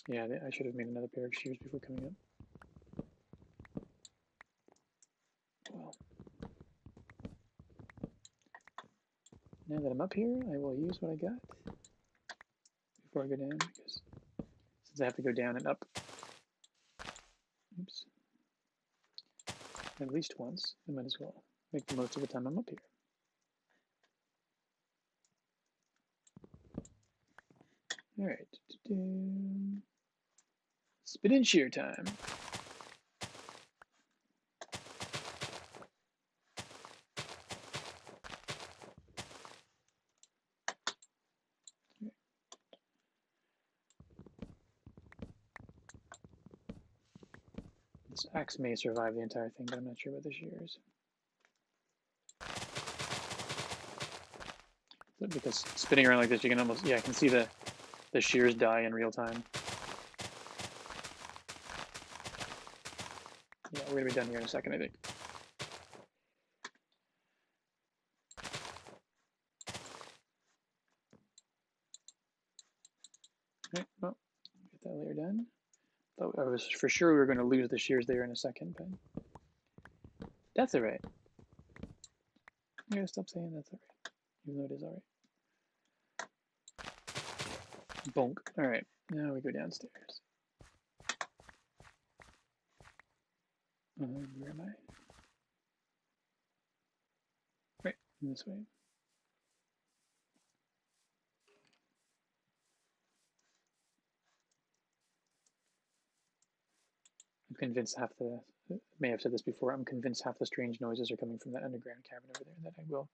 Yeah, I should have made another pair of shears before coming up. Well, now that I'm up here, I will use what I got before I go down, because since I have to go down and up, oops, at least once, I might as well make the most of the time I'm up here. All right, spit and shear time. This axe may survive the entire thing, but I'm not sure about the shears. Because spinning around like this, you can almost, yeah, I can see the shears die in real time. Yeah, we're gonna be done here in a second, I think. Okay, well, get that layer done. Thought I was for sure we were going to lose the shears there in a second, but that's all right. I'm gonna stop saying that's all right, even though it is all right. Bonk. All right, now we go downstairs. Where am I? Right, this way. I'm convinced may have said this before, I'm convinced half the strange noises are coming from that underground cavern over there that I will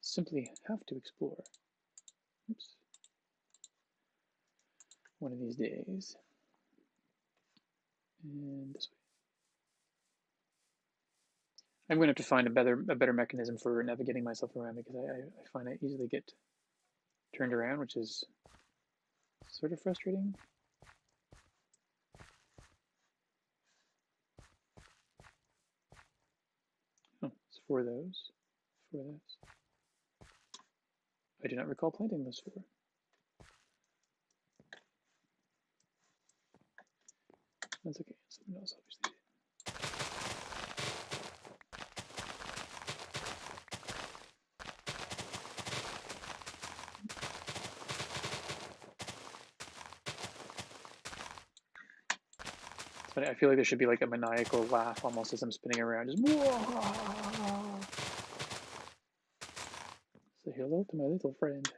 simply have to explore. Oops. One of these days. And this way. I'm going to have to find a better mechanism for navigating myself around because I find I easily get turned around, which is sort of frustrating. Oh, it's for those. For this. I do not recall planting those four. That's okay. Something else obviously. funny. I feel like there should be like a maniacal laugh almost as I'm spinning around. Just say hello to my little friend.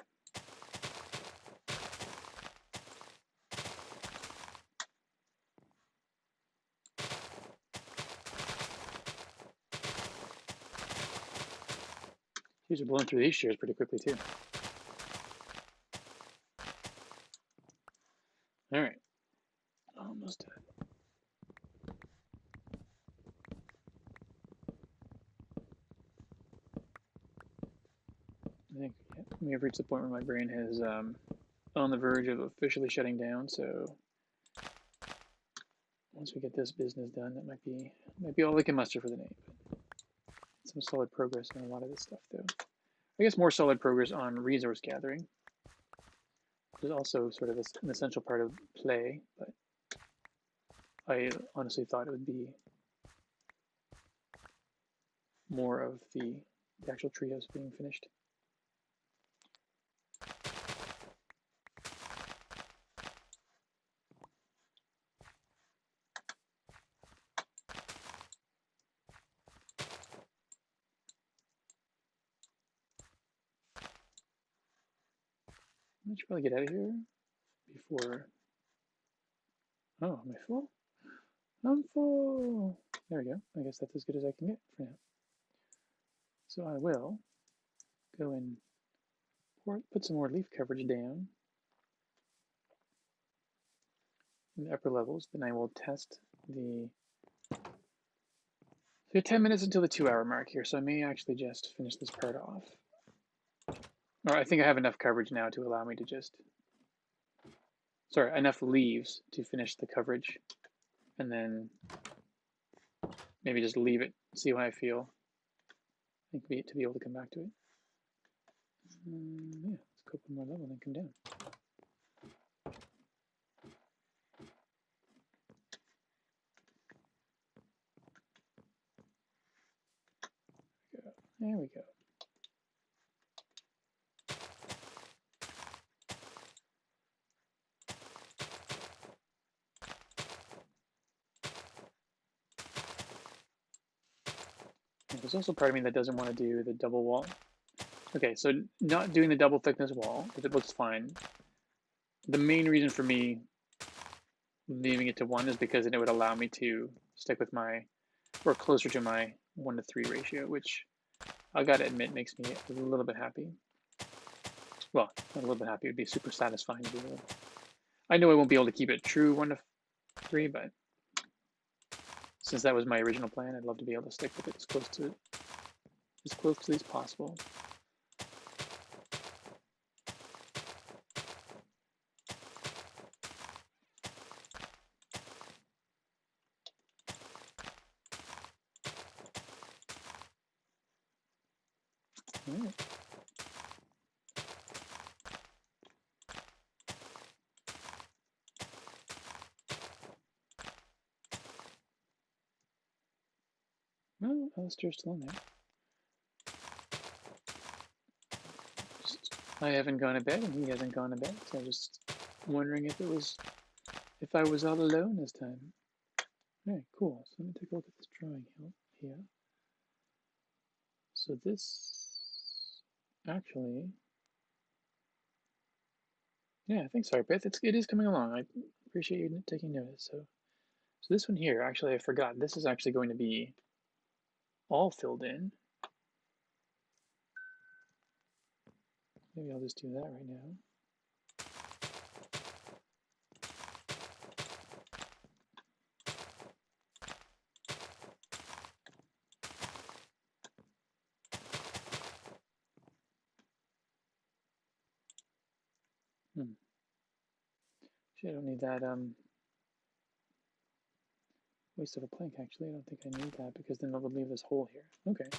These are blowing through these shears pretty quickly too. All right, almost done. I think we have reached the point where my brain is on the verge of officially shutting down. So once we get this business done, that might be all we can muster for the night. But some solid progress on a lot of this stuff, though. I guess more solid progress on resource gathering, which is also sort of an essential part of play. But I honestly thought it would be more of the actual treehouse being finished. I should probably get out of here before. Oh, am I full? I'm full. There we go. I guess that's as good as I can get for now. So I will go and put some more leaf coverage down in the upper levels. Then I will test the. So 10 minutes until the 2-hour mark here, so I may actually just finish this part off. Or I think I have enough coverage now to allow me to just. Sorry, enough leaves to finish the coverage, and then maybe just leave it, see how I feel. I think to be able to come back to it. Yeah, let's go up one more level and then come down. There we go. There's also part of me that doesn't want to do the double wall. Okay, so not doing the double thickness wall, if it looks fine. The main reason for me leaving it to 1 is because then it would allow me to stick with my, or closer to my 1:3 ratio, which I gotta admit makes me a little bit happy. Well, not a little bit happy, it would be super satisfying to be able. I know I won't be able to keep it true 1:3, but since that was my original plan, I'd love to be able to stick with it as close to as possible. All right. Well, Alistair's still in there. I haven't gone to bed and he hasn't gone to bed, so I was just wondering if I was all alone this time. Alright, cool. So let me take a look at this drawing here. So this actually, yeah, thanks, Beth. It is coming along. I appreciate you taking notice. So this one here, actually, I forgot. This is actually going to be all filled in. Maybe I'll just do that right now. Actually, I don't need that waste of a plank, actually. I don't think I need that because then it would leave this hole here. Okay.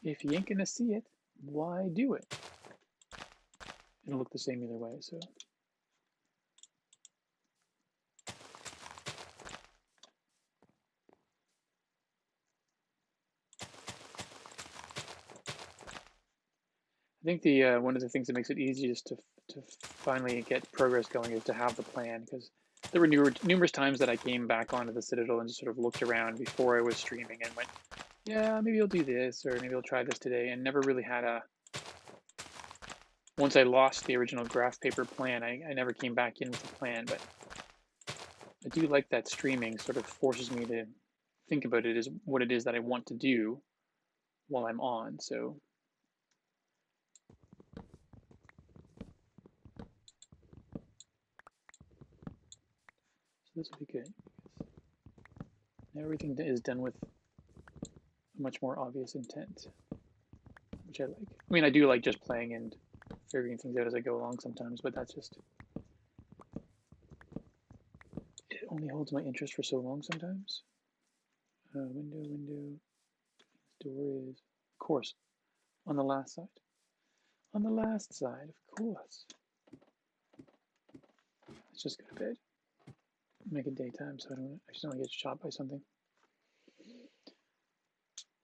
If you ain't gonna see it, why do it? It'll look the same either way, so. I think the one of the things that makes it easiest to finally get progress going is to have the plan, because there were numerous times that I came back onto the Citadel and just sort of looked around before I was streaming and went, yeah, maybe I'll do this, or maybe I'll try this today, and never really had a, once I lost the original graph paper plan, I never came back in with the plan. But I do like that streaming sort of forces me to think about it as what it is that I want to do while I'm on. So this will be good. Now everything is done with a much more obvious intent, which I like. I mean, I do like just playing and figuring things out as I go along sometimes, but that's just, it only holds my interest for so long sometimes. Window, door is, of course, on the last side. On the last side, of course. Let's just go to bed. Make it daytime so I don't accidentally get shot by something.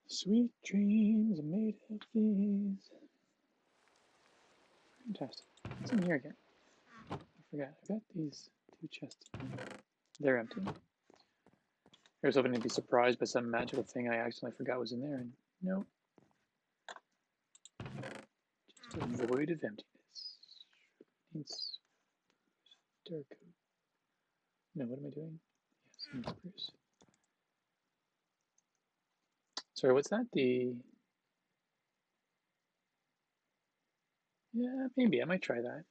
Sweet dreams are made of these. Fantastic. What's in here again? I forgot. I got these 2 chests. They're empty. I was hoping to be surprised by some magical thing I accidentally forgot was in there, and no. Just a void of emptiness. It's dark. No, what am I doing? Yes, spruce. Sorry, what's that? Yeah, maybe. I might try that.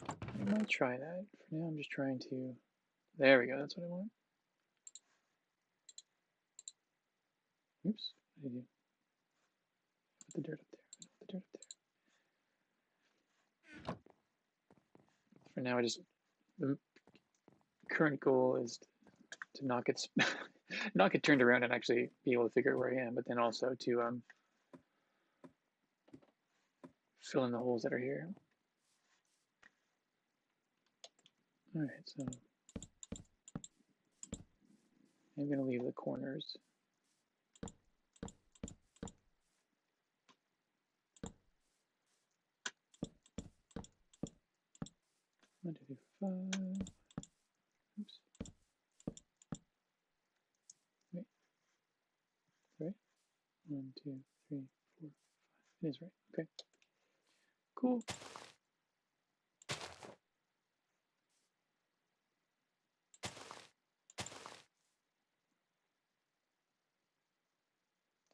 I might try that. For now, I'm just trying to... There we go. That's what I want. Oops. What did I do? Put the dirt up there. Put the dirt up there. For now, the current goal is to not get not get turned around and actually be able to figure out where I am, but then also to fill in the holes that are here. All right, so I'm going to leave the corners. One, two, 5. Oops. Wait. Right? 1, 2, 3, 4, 5. It is right. Okay. Cool.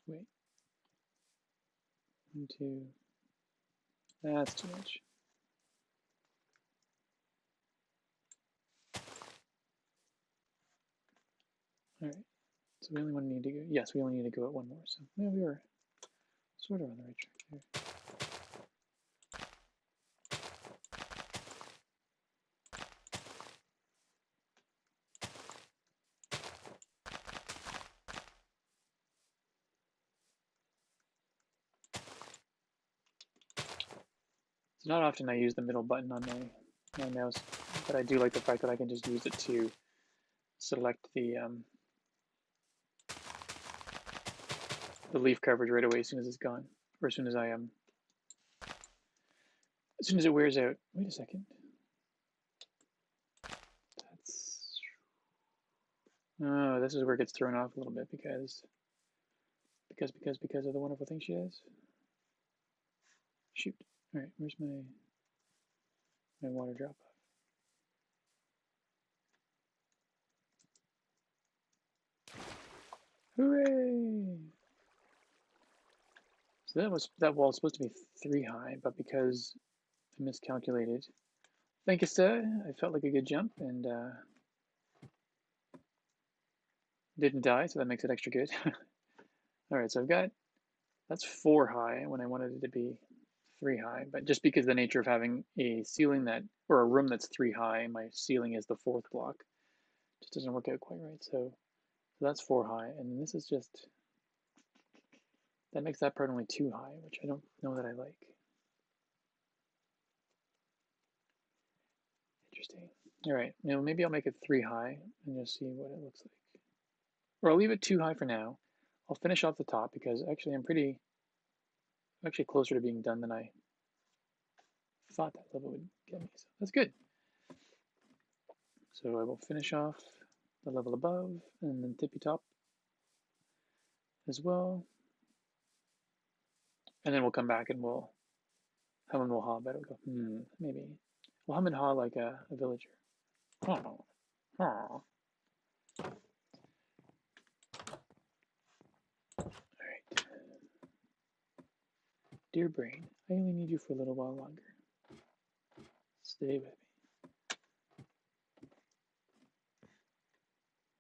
Wait. 1, 2. That's too much. All right. So we only need to go. Yes, we only need to go at 1 more. So yeah, we were sort of on the right track there. It's not often I use the middle button on my mouse, but I do like the fact that I can just use it to select the leaf coverage right away as soon as it's gone, or as soon as as soon as it wears out. Wait a second. That's, oh, this is where it gets thrown off a little bit because of the wonderful thing she has. Shoot. All right, where's my water drop off? Hooray! So that wall was supposed to be 3 high, but because I miscalculated, thank you, sir. I felt like a good jump and didn't die, so that makes it extra good. All right, so I've got, that's 4 high when I wanted it to be 3 high, but just because the nature of having a ceiling that, or a room that's 3 high, my ceiling is the 4th block, just doesn't work out quite right. So that's 4 high, and this is just, that makes that part only 2 high, which I don't know that I like. Interesting. All right, now maybe I'll make it 3 high and just see what it looks like. Or I'll leave it 2 high for now. I'll finish off the top because actually I'm actually closer to being done than I thought that level would get me, so that's good. So I will finish off the level above and then tippy top as well. And then we'll come back and we'll hum and we'll haw about it. We'll go, maybe. We'll hum and haw like a villager. Oh. All right. Dear brain, I only need you for a little while longer. Stay with me.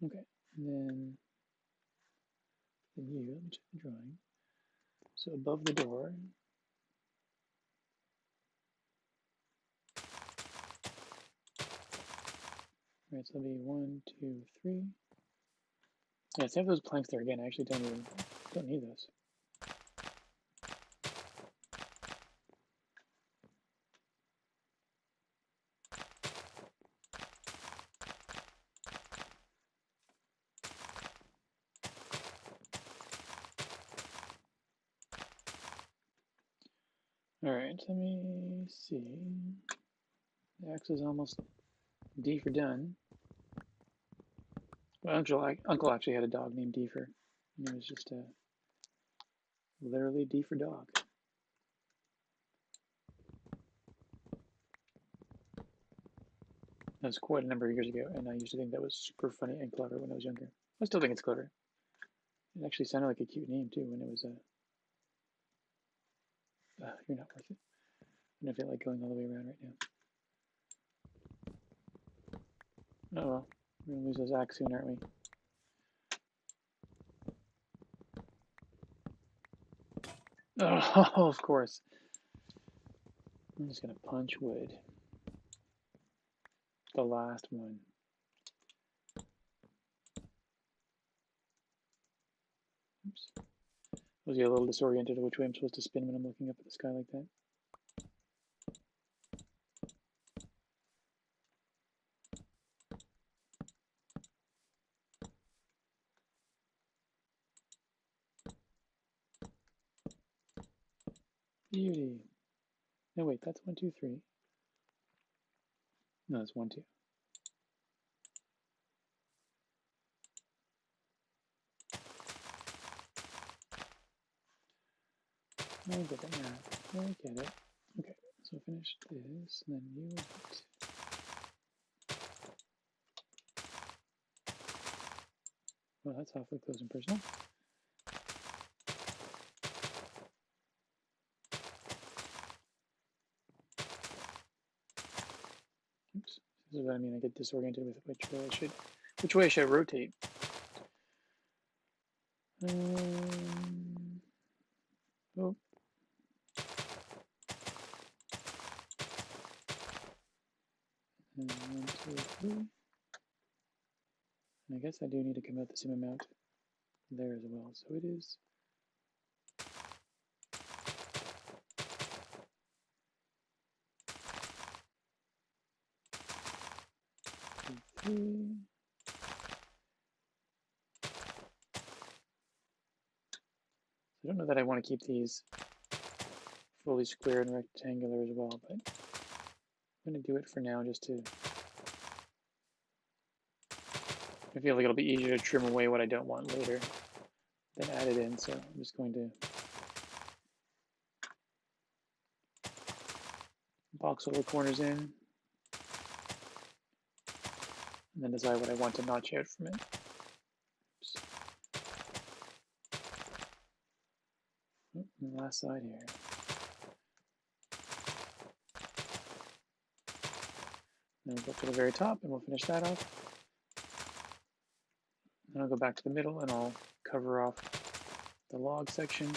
Okay, and then you, let me check the drawing. So above the door, right, so that'll be 1, 2, 3. Yeah, let's have those planks there again. I actually don't need those. All right, let me see. The X is almost D for done. My uncle actually had a dog named D for. And it was just literally D for dog. That was quite a number of years ago, and I used to think that was super funny and clever when I was younger. I still think it's clever. It actually sounded like a cute name too when it was you're not worth it. I don't feel like going all the way around right now. Oh well, we're gonna lose those acts soon, aren't we? Oh, of course. I'm just gonna punch wood. The last one. Oops. I was a little disoriented which way I'm supposed to spin when I'm looking up at the sky like that. Beauty. No, wait, that's 1, 2, 3. No, that's 1, 2. I get that now. I get it. Okay, so finish this, and then you wait. Well, that's awfully close and personal. Oops. This is what I mean. I get disoriented with which way I should rotate. Oh. And 1, 2, 3. And I guess I do need to come out the same amount there as well. So it is 2, 3. I don't know that I want to keep these fully square and rectangular as well, but I'm going to do it for now just to. I feel like it'll be easier to trim away what I don't want later than add it in, so I'm just going to box all the corners in and then decide what I want to notch out from it. Oops. Oh, and the last side here. Then we'll go to the very top and we'll finish that off. Then I'll go back to the middle and I'll cover off the log section.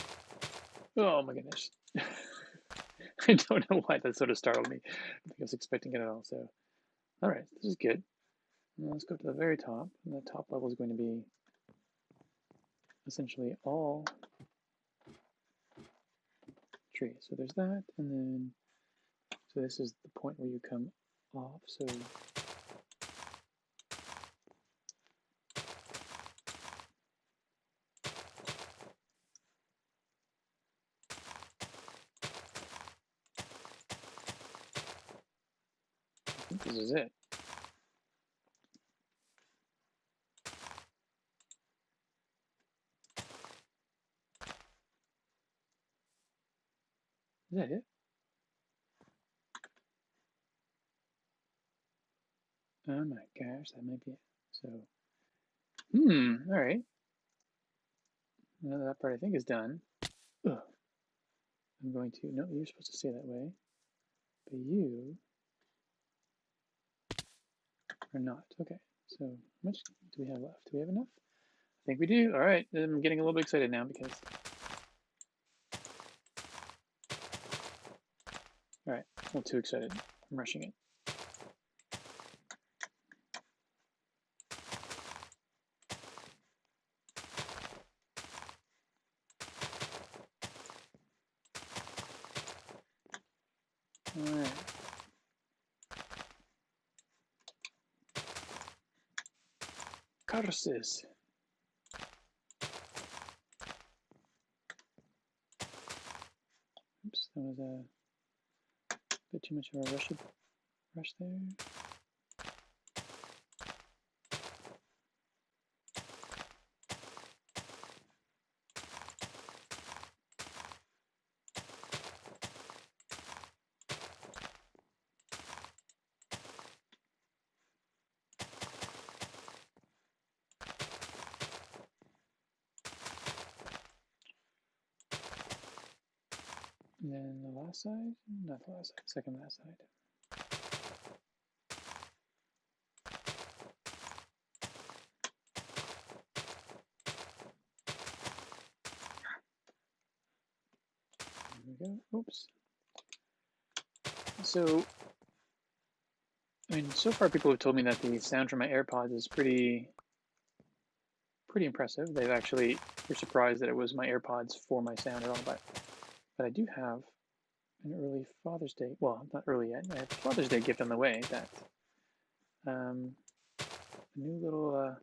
Oh my goodness. I don't know why that sort of startled me. I think I was expecting it at all. So, all right, this is good. Now let's go to the very top. And the top level is going to be essentially all tree. So there's that, and then so this is the point where you come off. So this is it. Is that it? Oh my gosh, that might be it. So, all right. Now that part I think is done. Ugh. I'm going to, no, you're supposed to stay that way, but you are not. Okay, so how much do we have left? Do we have enough? I think we do. All right, I'm getting a little bit excited now because, all right, a little too excited. I'm rushing it. All right. Curses. Oops, that was a bit too much of a rush there. And then the last side, not the last side, second last side. There we go. Oops. So, I mean, so far people have told me that the sound from my AirPods is pretty impressive. They've actually were surprised that it was my AirPods for my sound at all, but I do have an early Father's Day, well, not early yet, I have a Father's Day gift on the way that a new little,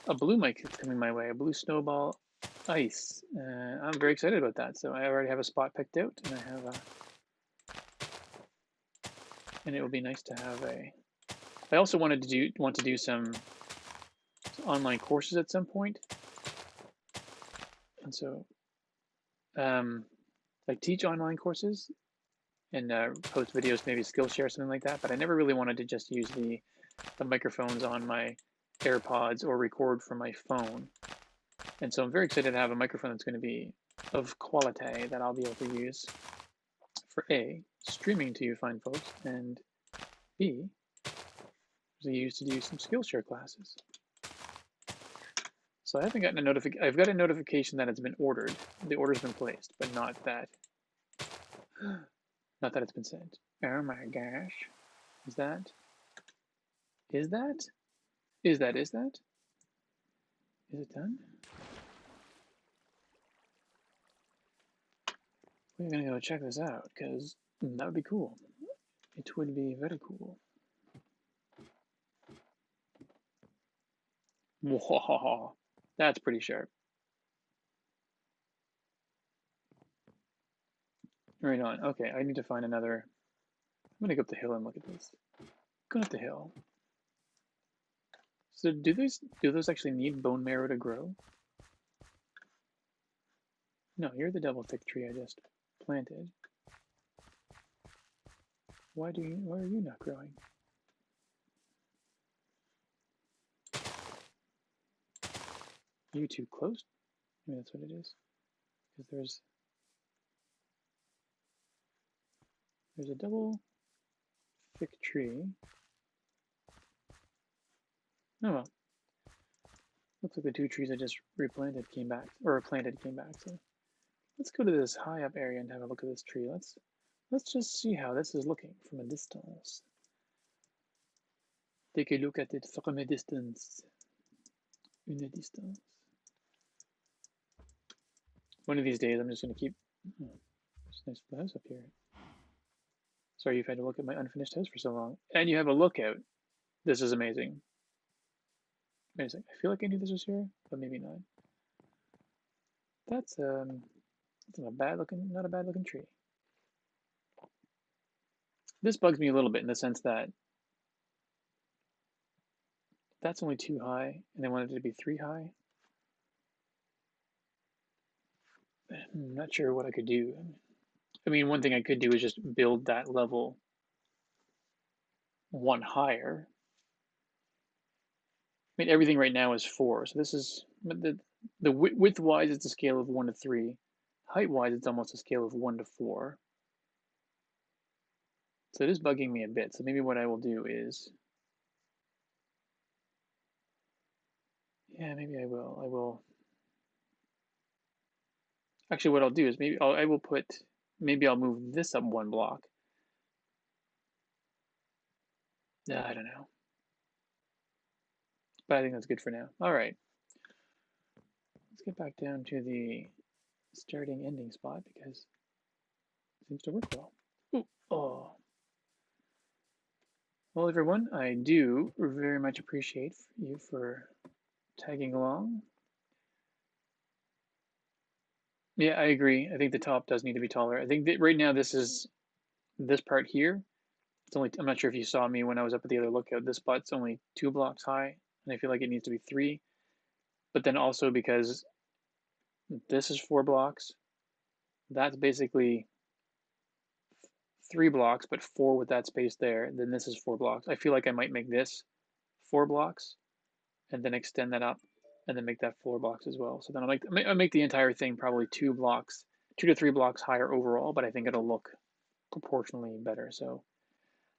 a blue mic that's coming my way, a blue Snowball Ice. I'm very excited about that. So I already have a spot picked out, and I have and it will be nice to have a. I also want to do some online courses at some point, and so like teach online courses and post videos, maybe Skillshare, something like that. But I never really wanted to just use the microphones on my AirPods or record from my phone. And so I'm very excited to have a microphone that's going to be of quality that I'll be able to use for A, streaming to you fine folks, and B, to use to do some Skillshare classes. So I haven't gotten a notification. I've got a notification that it's been ordered. The order's been placed, but not that it's been sent. Oh my gosh. Is that? Is that? Is that? Is that? Is it done? We're gonna go check this out because that would be cool. It would be very cool. Whoa, that's pretty sharp. Right on. Okay, I need to find another. I'm gonna go up the hill and look at this. Going up the hill. So do those actually need bone marrow to grow? No, you're the double thick tree I just planted. Why are you not growing? Are you too close? Maybe that's what it is. Because there's a double thick tree. Oh well. Looks like the two trees I just replanted came back, or planted came back. So let's go to this high up area and have a look at this tree. Let's just see how this is looking from a distance. Take a look at it from a distance. Une distance. One of these days, I'm just going to keep. Oh, there's a nice house up here. Sorry you've had to look at my unfinished house for so long. And you have a lookout. This is amazing. Wait a second. I feel like I knew this was here, but maybe not. That's not a bad looking tree. This bugs me a little bit in the sense that that's only 2 high, and I wanted it to be 3 high. I'm not sure what I could do. I mean, one thing I could do is just build that level 1 higher. I mean, everything right now is 4, so this is the width-wise, it's a scale of 1 to 3. Height-wise, it's almost a scale of 1 to 4. So it is bugging me a bit. So maybe what I will do is, yeah, maybe I will. Actually, what I'll do is maybe I'll move this up 1 block. I don't know, but I think that's good for now. All right, let's get back down to the starting ending spot because it seems to work well. Ooh, oh. Well, everyone, I do very much appreciate you for tagging along. Yeah, I agree. I think the top does need to be taller. I think that right now this part here. It's only, I'm not sure if you saw me when I was up at the other lookout. This spot's only 2 blocks high, and I feel like it needs to be 3. But then also because this is 4 blocks, that's basically 3 blocks, but 4 with that space there. Then this is 4 blocks. I feel like I might make this 4 blocks and then extend that up and then make that 4 blocks as well. So then I'll make the entire thing probably 2 blocks, 2 to 3 blocks higher overall, but I think it'll look proportionally better. So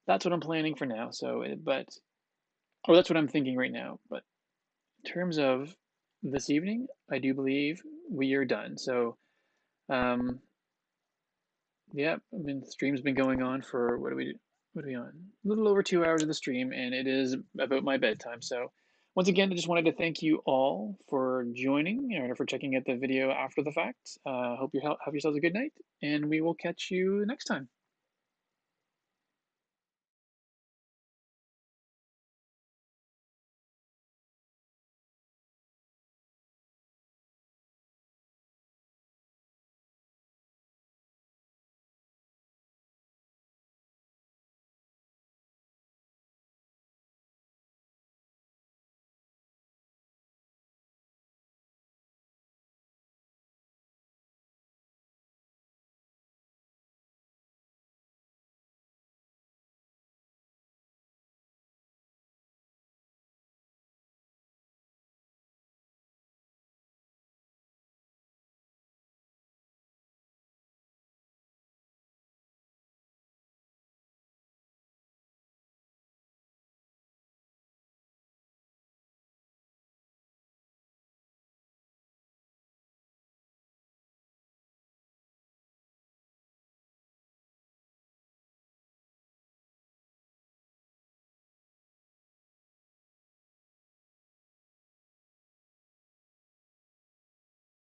that's what I'm planning for now. So, that's what I'm thinking right now. But in terms of this evening, I do believe we are done. So, um, yeah, I mean, the stream's been going on for what are we on? A little over 2 hours of the stream, and it is about my bedtime. So, once again, I just wanted to thank you all for joining or for checking out the video after the fact. Hope you have yourselves a good night, and we will catch you next time.